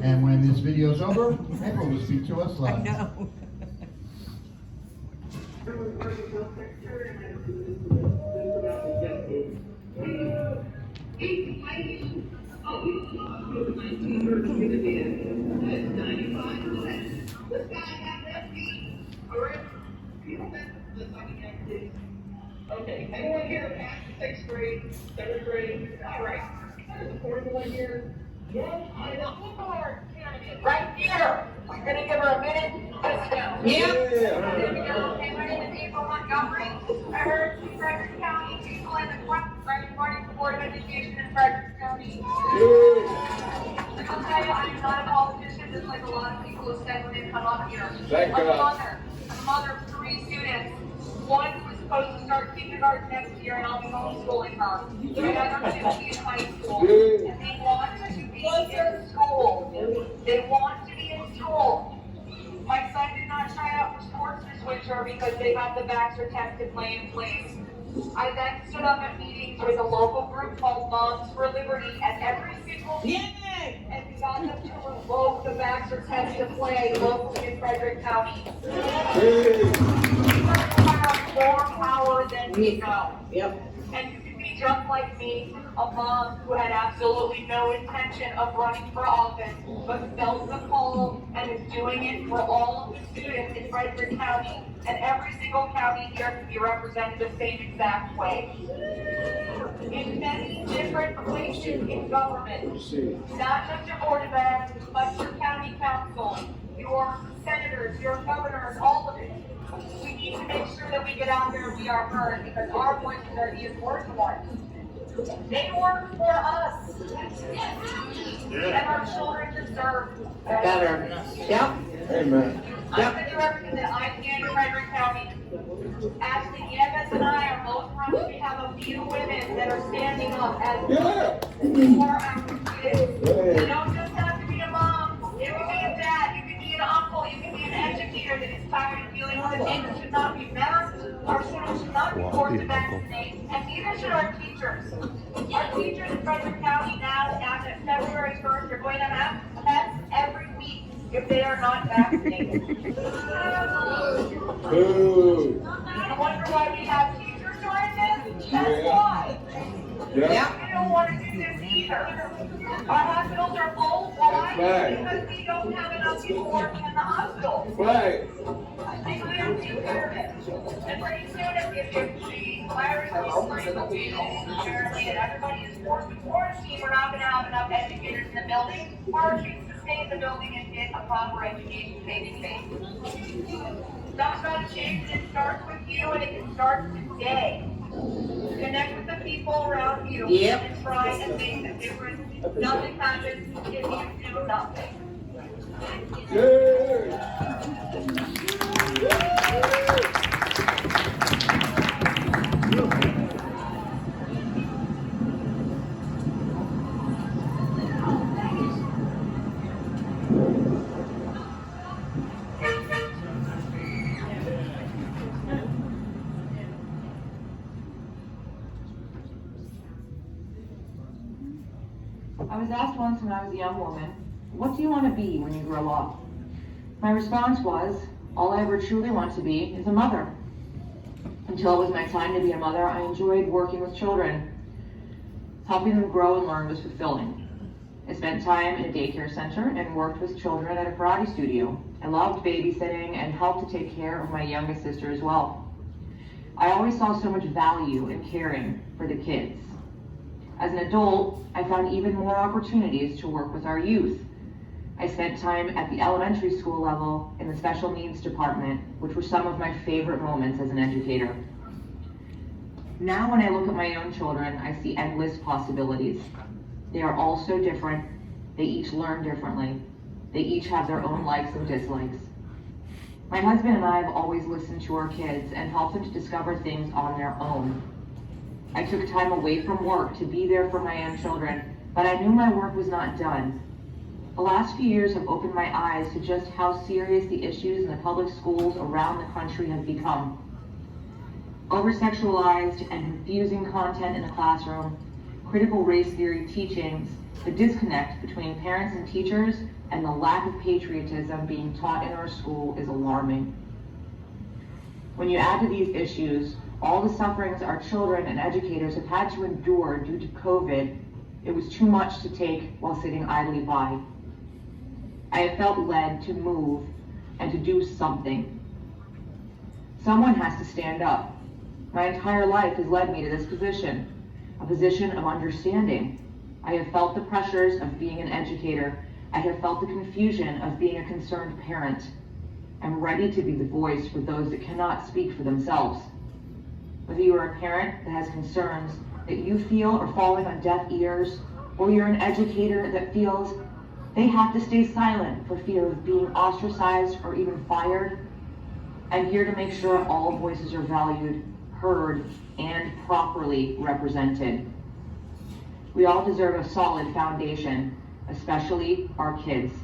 and when this video's over, April will speak to us live. I know. Okay, anyone here past 6th grade, 7th grade? All right. There's a 41 here. Right here. We're gonna give her a minute to scout. Okay, my name is April Montgomery. I heard from Frederick County people in the front right running the Board of Education in Frederick County. I'll tell you, I'm not a politician, just like a lot of people who said when they come up here. I'm a mother of 3 students. One who was supposed to start kindergarten next year, and I'll be homeschooling her. The other 2 is in high school, and they want to be in school. They want to be in school. My son did not try out for sports this winter because they got the Baxter test to play in place. I then stood up at meetings with a local group called Moms for Liberty at every single meeting, and we got them to revoke the Baxter test to play locally in Frederick County. People have more power than we know. And you can be just like me, a mom who had absolutely no intention of running for office, but felt the call and is doing it for all of the students in Frederick County. And every single county here can be represented the same exact way. In many different places in government, not just your board of ed, but your county council, your senators, your governors, all of it. We need to make sure that we get out there and we are heard, because our voices are the important ones. They work for us. And our children deserve better. Amen. I'm the director that I can in Frederick County. Ashley Yevis and I are both proud to have a few women that are standing up as for our kids. You don't just have to be a mom. You can be a dad. You can be an uncle. You can be an educator that is tired of dealing with things that should not be masked. Our students should not be forced to vaccinate, and neither should our teachers. Our teachers in Frederick County now, as of February 1st, are going to have tests every week if they are not vaccinated. You wonder why we have teachers doing this? That's why. We don't want to do this either. Our hospitals are full. Why? Because we don't have enough people working in the hospital. Right. And we don't take care of it. And pretty soon, if the virus is spreading apparently, and everybody is forced to quarantine, we're not going to have enough educators in the building, or our kids to stay in the building and get a proper education face-to-face. That's got to change, and it starts with you, and it can start today. Connect with the people around you and try and make a difference. Nothing happens if you do nothing. I was asked once when I was a young woman, what do you want to be when you grow up? My response was, all I ever truly want to be is a mother. Until it was my time to be a mother, I enjoyed working with children. Helping them grow and learn was fulfilling. I spent time in a daycare center and worked with children at a karate studio. I loved babysitting and helped to take care of my youngest sister as well. I always saw so much value in caring for the kids. As an adult, I found even more opportunities to work with our youth. I spent time at the elementary school level in the special needs department, which were some of my favorite moments as an educator. Now when I look at my own children, I see endless possibilities. They are all so different. They each learn differently. They each have their own likes and dislikes. My husband and I have always listened to our kids and helped them to discover things on their own. I took time away from work to be there for my own children, but I knew my work was not done. The last few years have opened my eyes to just how serious the issues in the public schools around the country have become. Over-sexualized and confusing content in the classroom, critical race theory teachings, the disconnect between parents and teachers, and the lack of patriotism being taught in our school is alarming. When you add to these issues all the sufferings our children and educators have had to endure due to COVID, it was too much to take while sitting idly by. I have felt led to move and to do something. Someone has to stand up. My entire life has led me to this position, a position of understanding. I have felt the pressures of being an educator. I have felt the confusion of being a concerned parent. I'm ready to be the voice for those that cannot speak for themselves. Whether you are a parent that has concerns that you feel are falling on deaf ears, or you're an educator that feels they have to stay silent for fear of being ostracized or even fired, I'm here to make sure all voices are valued, heard, and properly represented. We all deserve a solid foundation, especially our kids.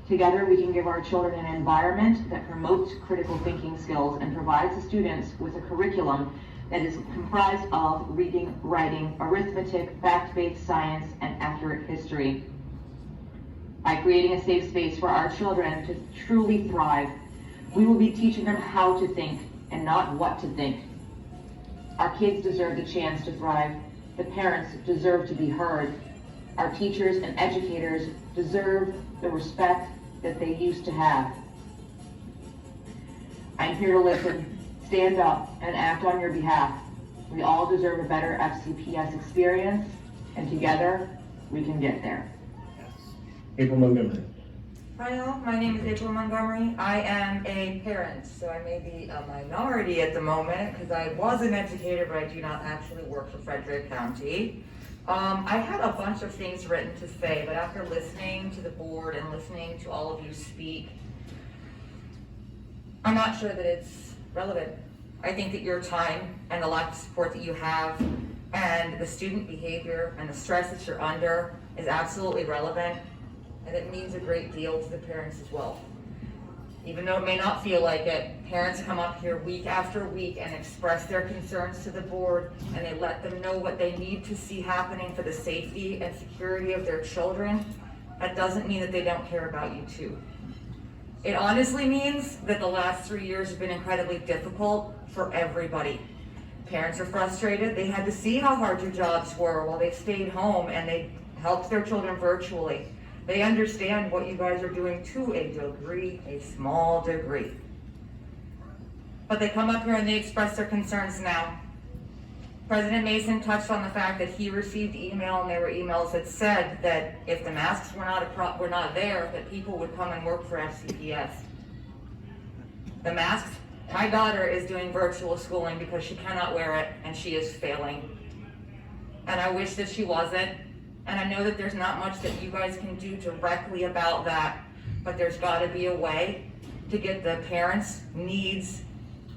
Together, we can give our children an environment that promotes critical thinking skills and provides the students with a curriculum that is comprised of reading, writing, arithmetic, fact-based science, and accurate history. By creating a safe space for our children to truly thrive, we will be teaching them how to think and not what to think. Our kids deserve the chance to thrive. The parents deserve to be heard. Our teachers and educators deserve the respect that they used to have. I'm here to listen, stand up, and act on your behalf. We all deserve a better FCPS experience, and together, we can get there. April Montgomery. Hi all, my name is April Montgomery. I am a parent, so I may be a minority at the moment because I was an educator, but I do not actually work for Frederick County. I had a bunch of things written to say, but after listening to the board and listening to all of you speak, I'm not sure that it's relevant. I think that your time and the lack of support that you have and the student behavior and the stress that you're under is absolutely relevant, and it means a great deal to the parents as well. Even though it may not feel like it, parents come up here week after week and express their concerns to the board, and they let them know what they need to see happening for the safety and security of their children. That doesn't mean that they don't care about you too. It honestly means that the last 3 years have been incredibly difficult for everybody. Parents are frustrated. They had to see how hard your jobs were while they stayed home and they helped their children virtually. They understand what you guys are doing to a degree, a small degree. But they come up here and they express their concerns now. President Mason touched on the fact that he received email, and there were emails that said that if the masks were not there, that people would come and work for FCPS. The masks, my daughter is doing virtual schooling because she cannot wear it and she is failing. And I wish that she wasn't. And I know that there's not much that you guys can do directly about that, but there's got to be a way to get the parents' needs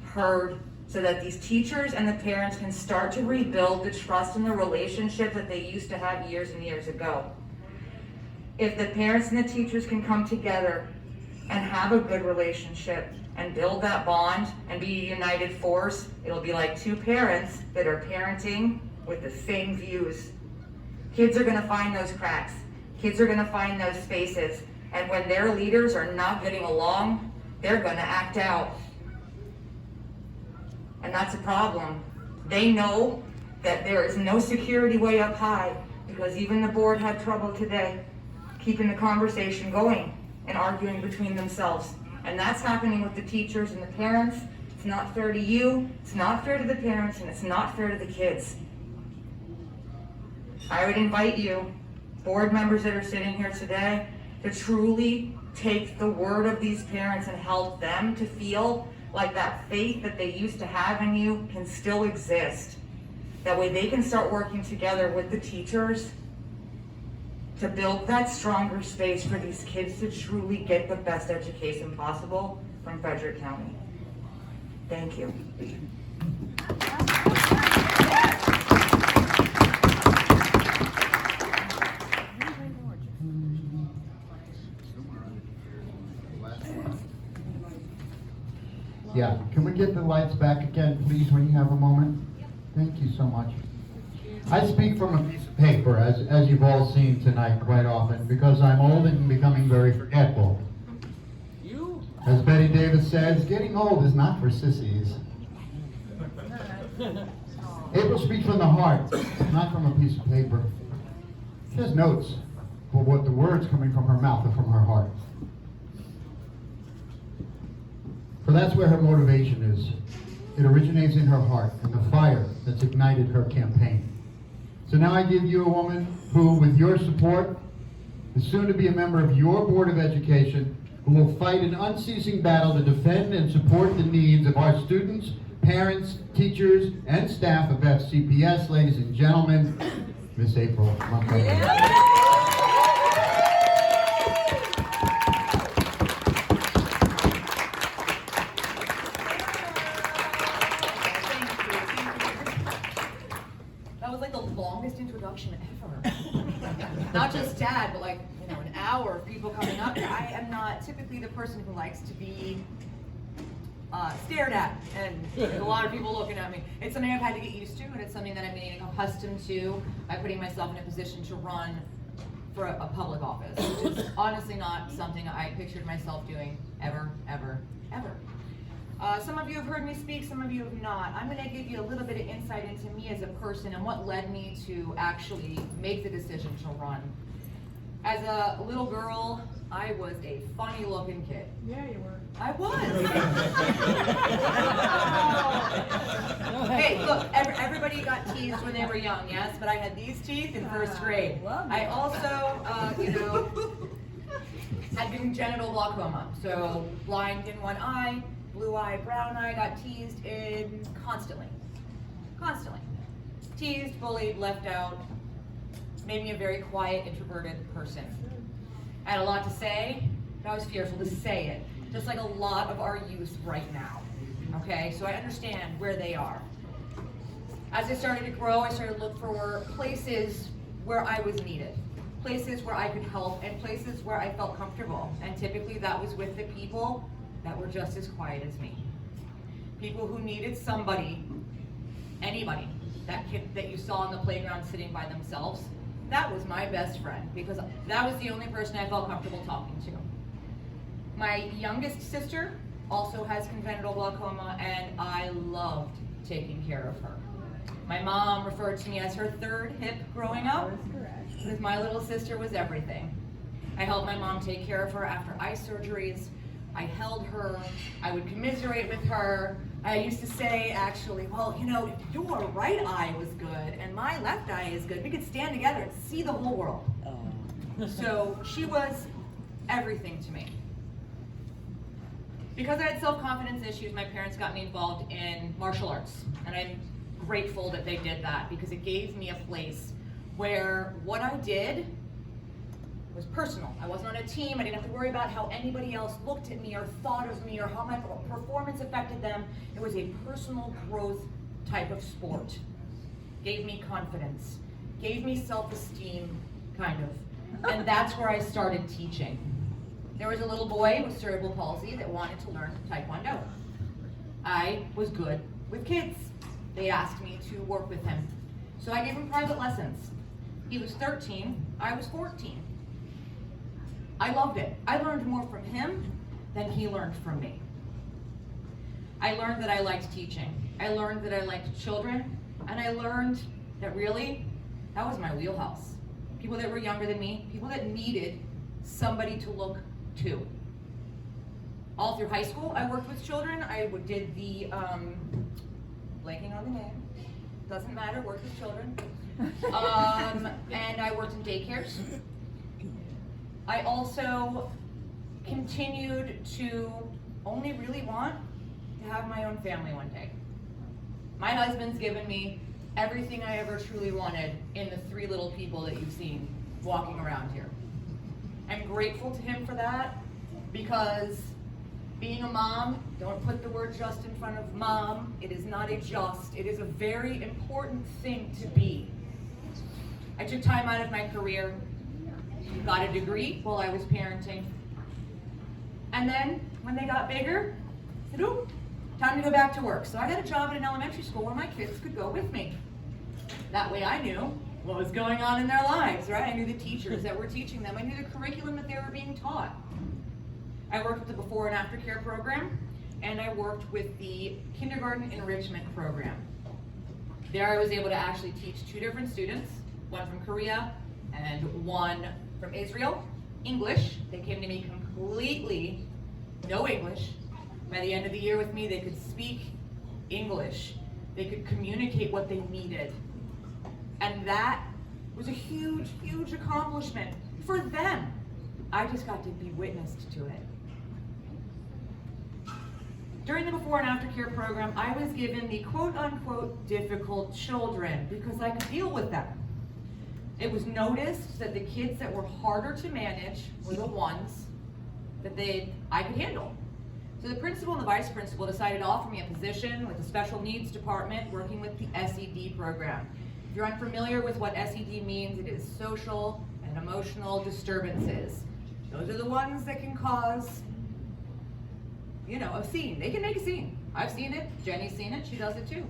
heard so that these teachers and the parents can start to rebuild the trust and the relationship that they used to have years and years ago. If the parents and the teachers can come together and have a good relationship and build that bond and be a united force, it'll be like two parents that are parenting with the same views. Kids are gonna find those cracks. Kids are gonna find those spaces. And when their leaders are not getting along, they're gonna act out. And that's a problem. They know that there is no security way up high, because even the board had trouble today keeping the conversation going and arguing between themselves. And that's happening with the teachers and the parents. It's not fair to you, it's not fair to the parents, and it's not fair to the kids. I would invite you, board members that are sitting here today, to truly take the word of these parents and help them to feel like that faith that they used to have in you can still exist. That way they can start working together with the teachers to build that stronger space for these kids to truly get the best education possible from Frederick County. Thank you. Yeah, can we get the lights back again, please, when you have a moment? Thank you so much. I speak from a piece of paper, as you've all seen tonight quite often, because I'm old and becoming very forgetful. As Betty Davis says, getting old is not for sissies. April speaks from the heart, not from a piece of paper. She has notes, but what the words coming from her mouth are from her heart. For that's where her motivation is. It originates in her heart and the fire that's ignited her campaign. So now I give you a woman who, with your support, is soon to be a member of your Board of Education, who will fight an unceasing battle to defend and support the needs of our students, parents, teachers, and staff of FCPS. Ladies and gentlemen, Miss April Montgomery. That was like the longest introduction ever. Not just Dad, but like, you know, an hour of people coming up here. I am not typically the person who likes to be stared at, and there's a lot of people looking at me. It's something I've had to get used to, and it's something that I'm getting accustomed to by putting myself in a position to run for a public office, which is honestly not something I pictured myself doing ever, ever, ever. Some of you have heard me speak, some of you have not. I'm going to give you a little bit of insight into me as a person and what led me to actually make the decision to run. As a little girl, I was a funny looking kid. Yeah, you were. I was. Hey, look, everybody got teased when they were young, yes? But I had these teeth in first grade. I also, had congenital glaucoma. So blind in one eye, blue eye, brown eye, got teased in constantly. Constantly. Teased, bullied, left out. Made me a very quiet, introverted person. I had a lot to say, but I was fearful to say it. Just like a lot of our youth right now, okay? So I understand where they are. As I started to grow, I started to look for places where I was needed, places where I could help, and places where I felt comfortable. And typically that was with the people that were just as quiet as me. People who needed somebody, anybody, that kid that you saw on the playground sitting by themselves, that was my best friend, because that was the only person I felt comfortable talking to. My youngest sister also has congenital glaucoma, and I loved taking care of her. My mom referred to me as her third hip growing up, because my little sister was everything. I helped my mom take care of her after eye surgeries. I held her, I would commiserate with her. I used to say, actually, well, you know, if your right eye was good and my left eye is good, we could stand together and see the whole world. So she was everything to me. Because I had self-confidence issues, my parents got me involved in martial arts, and I'm grateful that they did that, because it gave me a place where what I did was personal. I wasn't on a team. I didn't have to worry about how anybody else looked at me or thought of me or how my performance affected them. It was a personal growth type of sport. Gave me confidence, gave me self-esteem, kind of. And that's where I started teaching. There was a little boy with cerebral palsy that wanted to learn Taekwondo. I was good with kids. They asked me to work with him. So I gave him private lessons. He was 13, I was 14. I loved it. I learned more from him than he learned from me. I learned that I liked teaching. I learned that I liked children, and I learned that really, that was my wheelhouse. People that were younger than me, people that needed somebody to look to. All through high school, I worked with children. I did the, blanking on the name, doesn't matter, worked with children. And I worked in daycares. I also continued to only really want to have my own family one day. My husband's given me everything I ever truly wanted in the 3 little people that you've seen walking around here. I'm grateful to him for that, because being a mom, don't put the word just in front of mom. It is not a just. It is a very important thing to be. I took time out of my career, got a degree while I was parenting. And then when they got bigger, I said, oh, time to go back to work. So I got a job at an elementary school where my kids could go with me. That way I knew what was going on in their lives, right? I knew the teachers that were teaching them. I knew the curriculum that they were being taught. I worked with the before and after care program, and I worked with the kindergarten enrichment program. There I was able to actually teach 2 different students, one from Korea and one from Israel, English. They came to me completely no English. By the end of the year with me, they could speak English. They could communicate what they needed. And And that was a huge, huge accomplishment for them. I just got to be witness to it. During the before and after care program, I was given the quote unquote difficult children because I could deal with them. It was noticed that the kids that were harder to manage were the ones that I could handle. So the principal and the vice principal decided to offer me a position with the special needs department working with the SED program. If you're unfamiliar with what SED means, it is social and emotional disturbances. Those are the ones that can cause, a scene. They can make a scene. I've seen it. Jenny's seen it. She does it too.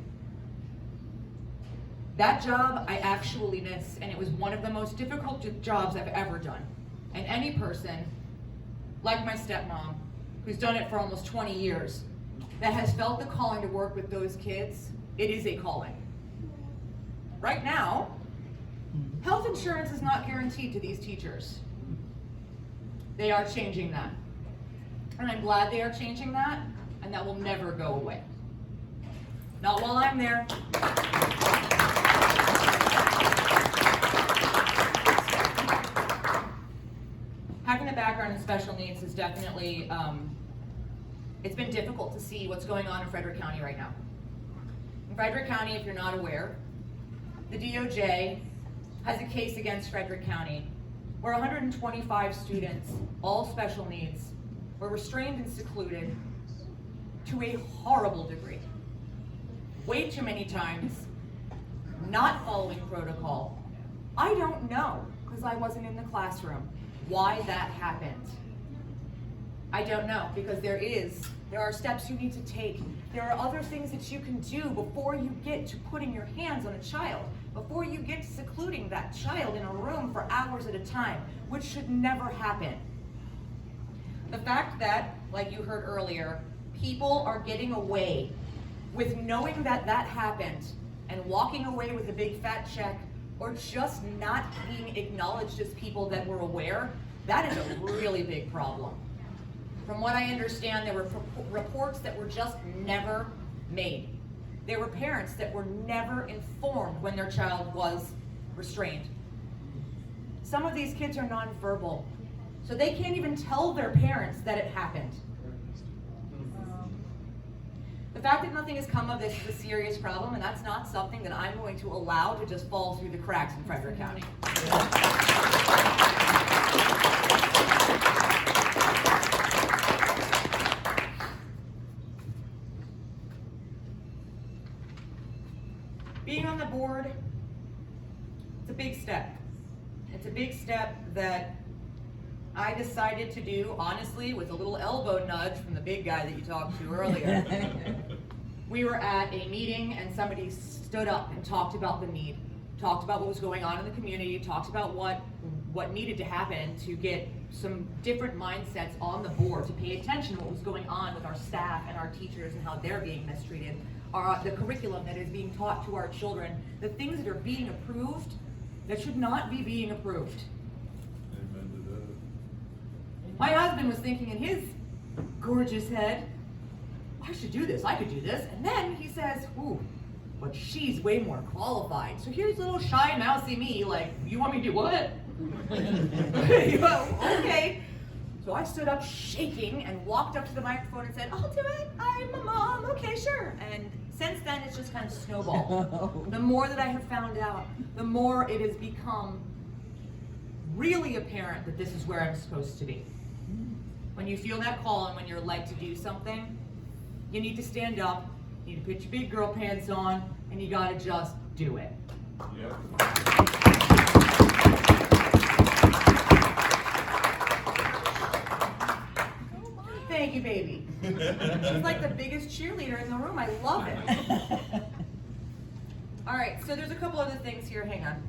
That job I actually miss, and it was one of the most difficult jobs I've ever done. And any person, like my stepmom, who's done it for almost 20 years, that has felt the calling to work with those kids, it is a calling. Right now, health insurance is not guaranteed to these teachers. They are changing that. And I'm glad they are changing that, and that will never go away. Not while I'm there. Having a background in special needs is definitely, it's been difficult to see what's going on in Frederick County right now. In Frederick County, if you're not aware, the DOJ has a case against Frederick County where 125 students, all special needs, were restrained and secluded to a horrible degree. Way too many times, not following protocol. I don't know, because I wasn't in the classroom, why that happened. I don't know, because there are steps you need to take. There are other things that you can do before you get to putting your hands on a child, before you get to secluding that child in a room for hours at a time, which should never happen. The fact that, like you heard earlier, people are getting away with knowing that that happened and walking away with a big fat check, or just not being acknowledged as people that were aware, that is a really big problem. From what I understand, there were reports that were just never made. There were parents that were never informed when their child was restrained. Some of these kids are nonverbal, so they can't even tell their parents that it happened. The fact that nothing has come of this is a serious problem, and that's not something that I'm going to allow to just fall through the cracks in Frederick County. Being on the board, it's a big step. It's a big step that I decided to do, honestly, with a little elbow nudge from the big guy that you talked to earlier. We were at a meeting and somebody stood up and talked about the need, talked about what was going on in the community, talked about what needed to happen to get some different mindsets on the board, to pay attention to what was going on with our staff and our teachers and how they're being mistreated, the curriculum that is being taught to our children, the things that are being approved that should not be being approved. My husband was thinking in his gorgeous head, I should do this, I could do this. And then he says, ooh, but she's way more qualified. So here's little shy, mousy me, like, you want me to do what? Okay. So I stood up shaking and walked up to the microphone and said, I'll do it, I'm a mom, okay, sure. And since then, it's just kind of snowballed. The more that I have found out, the more it has become really apparent that this is where I'm supposed to be. When you feel that call and when you're led to do something, you need to stand up, you need to put your big girl pants on, and you gotta just do it. Yep. Thank you, baby. She's like the biggest cheerleader in the room. I love it. All right, so there's a couple other things here. Hang on.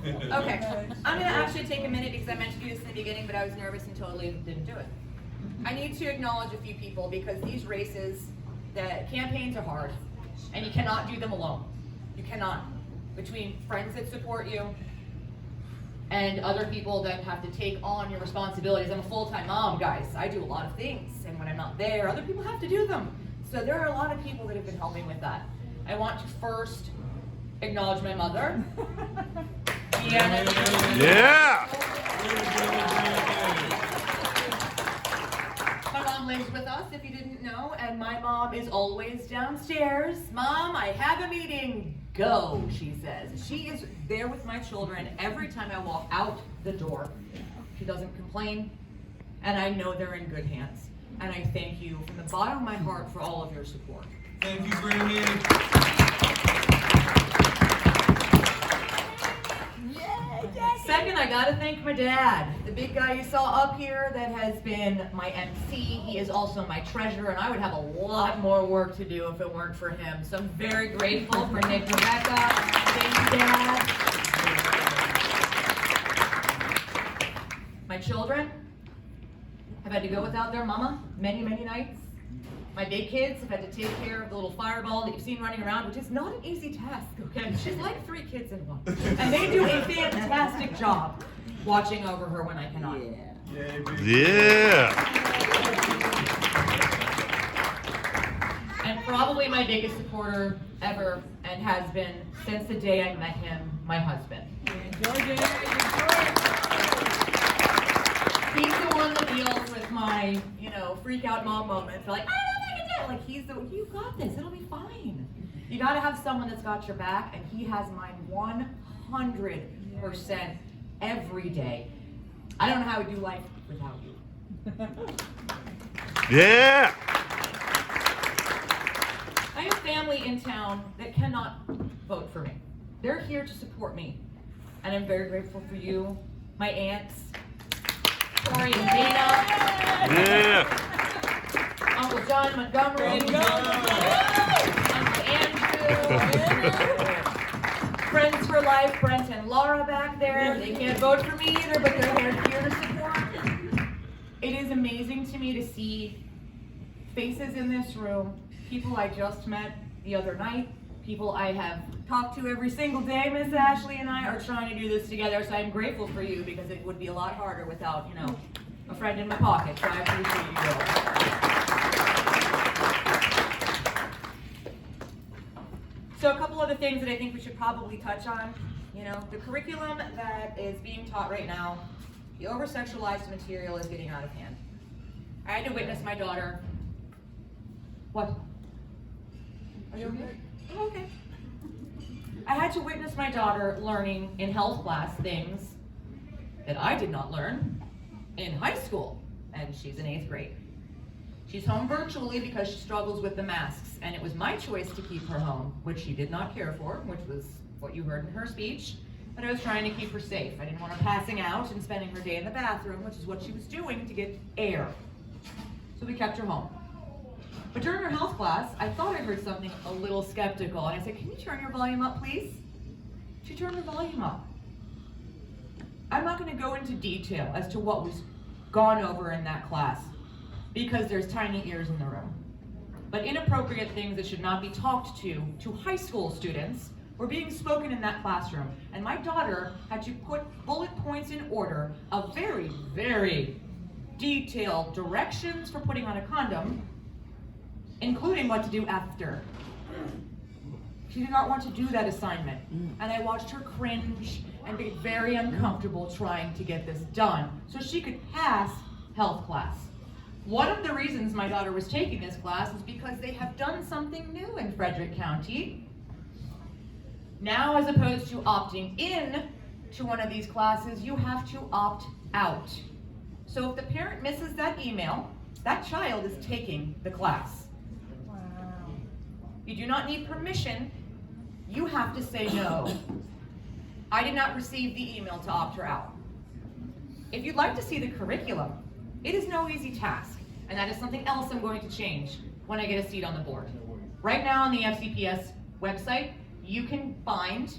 Okay, I'm gonna actually take a minute because I meant to do this in the beginning, but I was nervous and totally didn't do it. I need to acknowledge a few people because these races, the campaigns are hard, and you cannot do them alone. You cannot. Between friends that support you and other people that have to take on your responsibilities. I'm a full-time mom, guys. I do a lot of things, and when I'm not there, other people have to do them. So there are a lot of people that have been helping with that. I want to first acknowledge my mother. Deanna. Yeah! My mom lives with us, if you didn't know, and my mom is always downstairs. Mom, I have a meeting. Go, she says. She is there with my children every time I walk out the door. She doesn't complain, and I know they're in good hands. And I thank you from the bottom of my heart for all of your support. Thank you, Grammy. Second, I gotta thank my dad, the big guy you saw up here that has been my MC. He is also my treasurer, and I would have a lot more work to do if it weren't for him. So I'm very grateful for Nick and Rebecca. Thank you, Dad. My children have had to go without their mama many, many nights. My big kids have had to take care of the little fireball that you've seen running around, which is not an easy task, okay? She's like 3 kids in one. And they do a fantastic job watching over her when I cannot. Yeah! And probably my biggest supporter ever, and has been since the day I met him, my husband. He's the one that deals with my, freak out mom moments. Like, I don't know if I can do it. Like, he's the, you got this, it'll be fine. You gotta have someone that's got your back, and he has mine 100% every day. I don't know how I do life without you. Yeah! I have family in town that cannot vote for me. They're here to support me, and I'm very grateful for you, my aunts, Tori and Dana. Yeah! Uncle John Montgomery. Uncle Andrew. Friends for Life, Brent and Laura back there. They can't vote for me either, but they're here to support. It is amazing to me to see faces in this room, people I just met the other night, people I have talked to every single day. Miss Ashley and I are trying to do this together, so I'm grateful for you because it would be a lot harder without, a friend in my pocket, so I appreciate you both. So a couple other things that I think we should probably touch on. The curriculum that is being taught right now, the over-sexualized material is getting out of hand. I had to witness my daughter. What? Are you okay? I'm okay. I had to witness my daughter learning in health class things that I did not learn in high school, and she's in 8th grade. She's home virtually because she struggles with the masks, and it was my choice to keep her home, which she did not care for, which was what you heard in her speech, but I was trying to keep her safe. I didn't want her passing out and spending her day in the bathroom, which is what she was doing to get air. So we kept her home. But during her health class, I thought I heard something a little skeptical, and I said, "Can you turn your volume up, please?" She turned her volume up. I'm not going to go into detail as to what was gone over in that class, because there's tiny ears in the room. But inappropriate things that should not be talked to high school students were being spoken in that classroom. And my daughter had to put bullet points in order of very, very detailed directions for putting on a condom, including what to do after. She did not want to do that assignment. And I watched her cringe and be very uncomfortable trying to get this done so she could pass health class. One of the reasons my daughter was taking this class is because they have done something new in Frederick County. Now, as opposed to opting in to one of these classes, you have to opt out. So if the parent misses that email, that child is taking the class. Wow. You do not need permission. You have to say no. I did not receive the email to opt her out. If you'd like to see the curriculum, it is no easy task, and that is something else I'm going to change when I get a seat on the board. Right now on the FCPS website, you can find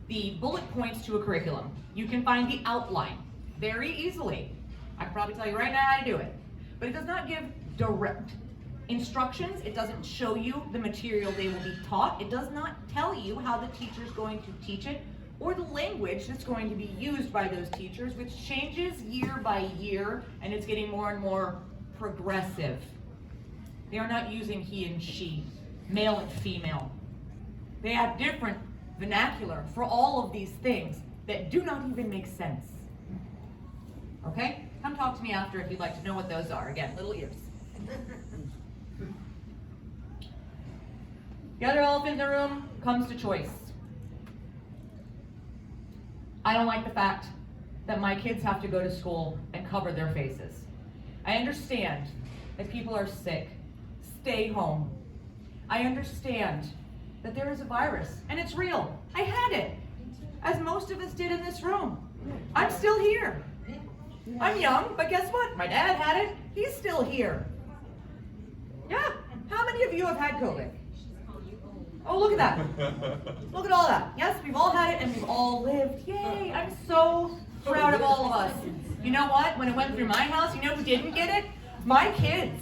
the bullet points to a curriculum. You can find the outline very easily. I can probably tell you right now how to do it. But it does not give direct instructions. It doesn't show you the material they will be taught. It does not tell you how the teacher is going to teach it or the language that's going to be used by those teachers, which changes year by year, and it's getting more and more progressive. They are not using he and she male and female. They have different vernacular for all of these things that do not even make sense. Okay? Come talk to me after if you'd like to know what those are. Again, little ears. The other elephant in the room comes to choice. I don't like the fact that my kids have to go to school and cover their faces. I understand that people are sick. Stay home. I understand that there is a virus, and it's real. I had it, as most of us did in this room. I'm still here. I'm young, but guess what? My dad had it. He's still here. Yeah. How many of you have had COVID? Oh, look at that. Look at all that. Yes, we've all had it, and we've all lived. Yay. I'm so proud of all of us. You know what? When it went through my house, you know who didn't get it? My kids.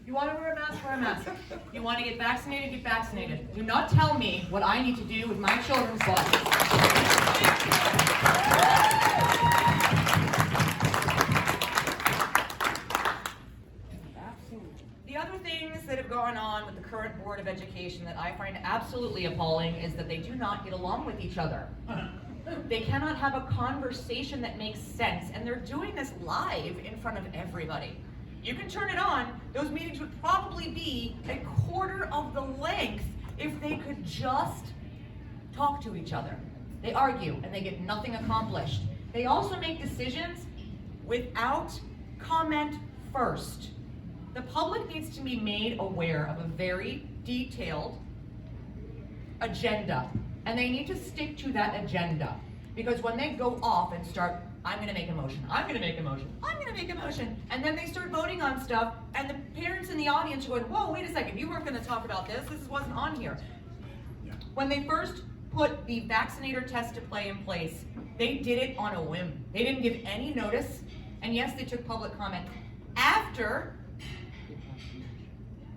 You want to wear a mask, wear a mask. You want to get vaccinated, get vaccinated. Do not tell me what I need to do with my children's bodies. The other things that have gone on with the current Board of Education that I find absolutely appalling is that they do not get along with each other. They cannot have a conversation that makes sense, and they're doing this live in front of everybody. You can turn it on. Those meetings would probably be a quarter of the length if they could just talk to each other. They argue and they get nothing accomplished. They also make decisions without comment first. The public needs to be made aware of a very detailed agenda, and they need to stick to that agenda. Because when they go off and start, I'm gonna make a motion, I'm gonna make a motion, I'm gonna make a motion, and then they start voting on stuff, and the parents in the audience are going, whoa, wait a second, you weren't gonna talk about this, this wasn't on here. When they first put the vaccinator test to play in place, they did it on a whim. They didn't give any notice, and yes, they took public comment after,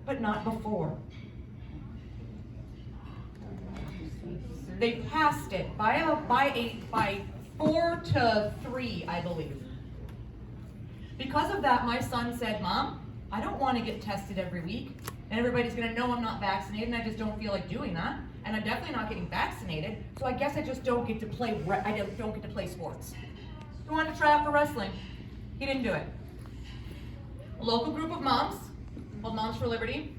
but not before. They passed it by 4-3, I believe. Because of that, my son said, Mom, I don't want to get tested every week, and everybody's going to know I'm not vaccinated, and I just don't feel like doing that, and I'm definitely not getting vaccinated, so I guess I just don't get to play. I don't get to play sports. He wanted to try out for wrestling. He didn't do it. A local group of moms, called Moms for Liberty,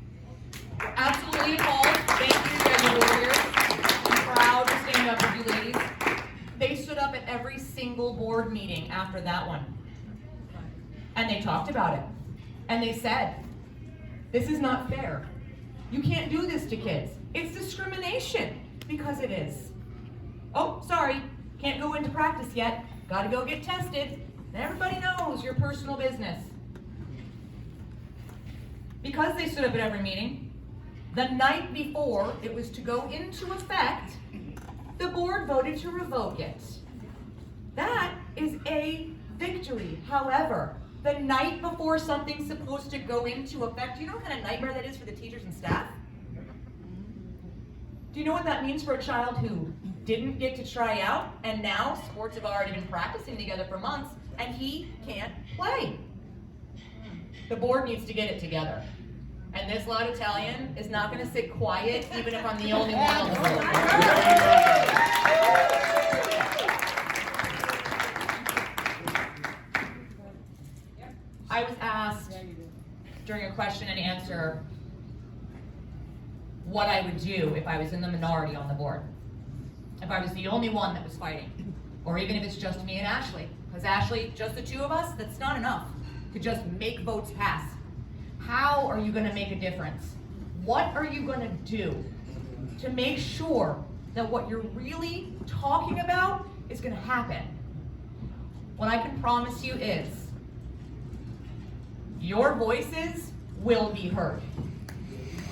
were absolutely appalled. Thank you, Debbie Warriors. I'm proud to stand up with you ladies. They stood up at every single board meeting after that one. And they talked about it. And they said, this is not fair. You can't do this to kids. It's discrimination, because it is. Oh, sorry, can't go into practice yet. Gotta go get tested. And everybody knows your personal business. Because they stood up at every meeting, the night before it was to go into effect, the board voted to revoke it. That is a victory. However, the night before something's supposed to go into effect, do you know what kind of nightmare that is for the teachers and staff? Do you know what that means for a child who didn't get to try out, and now sports have already been practicing together for months, and he can't play? The board needs to get it together. And this loud Italian is not going to sit quiet, even if I'm the only one on the board. I was asked during a question and answer what I would do if I was in the minority on the board. If I was the only one that was fighting. Or even if it's just me and Ashley. Because Ashley, just the two of us, that's not enough to just make votes pass. How are you going to make a difference? What are you going to do to make sure that what you're really talking about is going to happen? What I can promise you is your voices will be heard.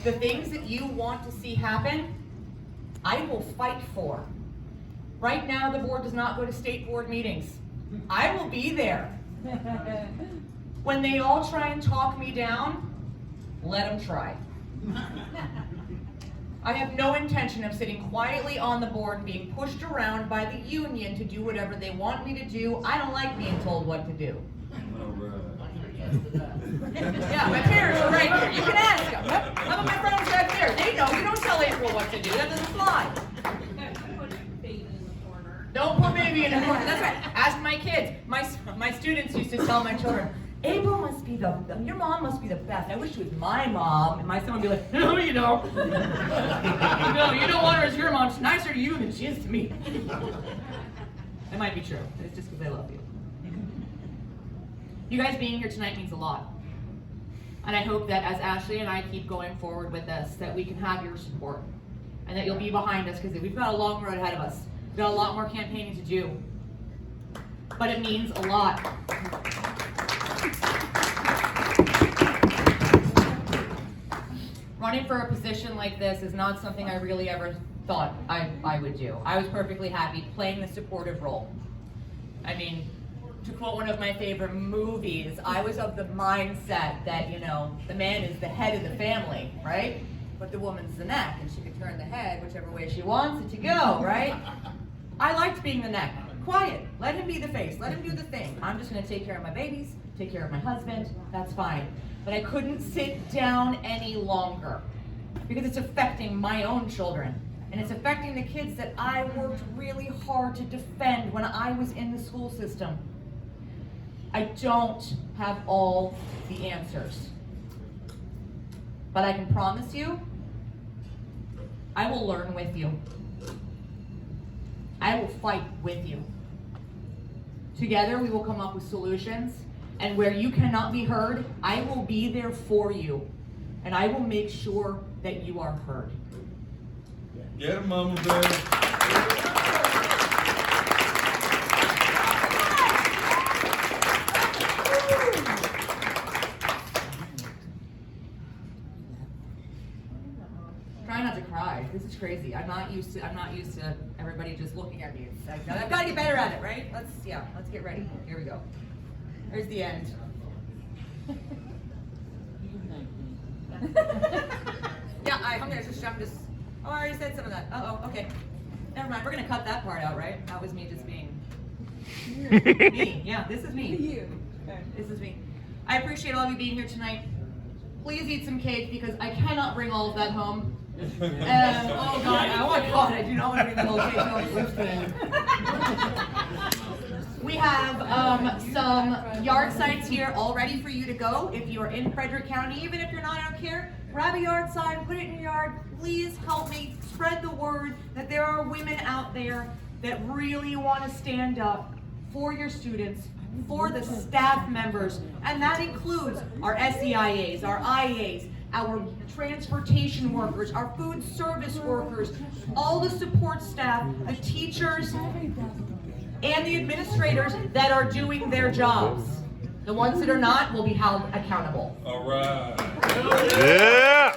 The things that you want to see happen, I will fight for. Right now, the board does not go to state board meetings. I will be there. When they all try and talk me down, let them try. I have no intention of sitting quietly on the board and being pushed around by the union to do whatever they want me to do. I don't like being told what to do. Yeah, my parents are right here. You can ask them. Some of my friends are up there. They know. You don't tell April what to do. That doesn't fly. Don't put baby in the corner. That's right. Ask my kids. My students used to tell my children, April must be your mom must be the best. I wish she was my mom. And my son would be like, no, you don't. No, you don't want her as your mom. She's nicer to you than she is to me. It might be true. It's just because I love you. You guys being here tonight means a lot. And I hope that as Ashley and I keep going forward with this, that we can have your support. And that you'll be behind us, because we've got a long road ahead of us. We've got a lot more campaigning to do. But it means a lot. Running for a position like this is not something I really ever thought I would do. I was perfectly happy playing the supportive role. I mean, to quote one of my favorite movies, I was of the mindset that, you know, the man is the head of the family, right? But the woman's the neck, and she can turn the head whichever way she wants it to go, right? I liked being the neck. Quiet. Let him be the face. Let him do the thing. I'm just going to take care of my babies, take care of my husband. That's fine. But I couldn't sit down any longer because it's affecting my own children. And it's affecting the kids that I worked really hard to defend when I was in the school system. I don't have all the answers. But I can promise you, I will learn with you. I will fight with you. Together we will come up with solutions, and where you cannot be heard, I will be there for you, and I will make sure that you are heard. Get him, Mama Bear. Try not to cry. This is crazy. I'm not used to everybody just looking at me. It's like, I've got to get better at it, right? Let's get ready. Here we go. There's the end. Yeah, I'm just. Oh, I already said some of that. Uh-oh, okay. Never mind. We're gonna cut that part out, right? That was me just being me. Yeah, this is me. You. This is me. I appreciate all of you being here tonight. Please eat some cake because I cannot bring all of that home. And oh god, I do not want to bring the whole cake home. We have some yard signs here all ready for you to go. If you are in Frederick County, even if you're not out here, grab a yard sign, put it in your yard. Please help me spread the word that there are women out there that really want to stand up for your students, for the staff members, and that includes our SEIAs, our IAs, our transportation workers, our food service workers, all the support staff, the teachers, and the administrators that are doing their jobs. The ones that are not will be held accountable. All right. Yeah.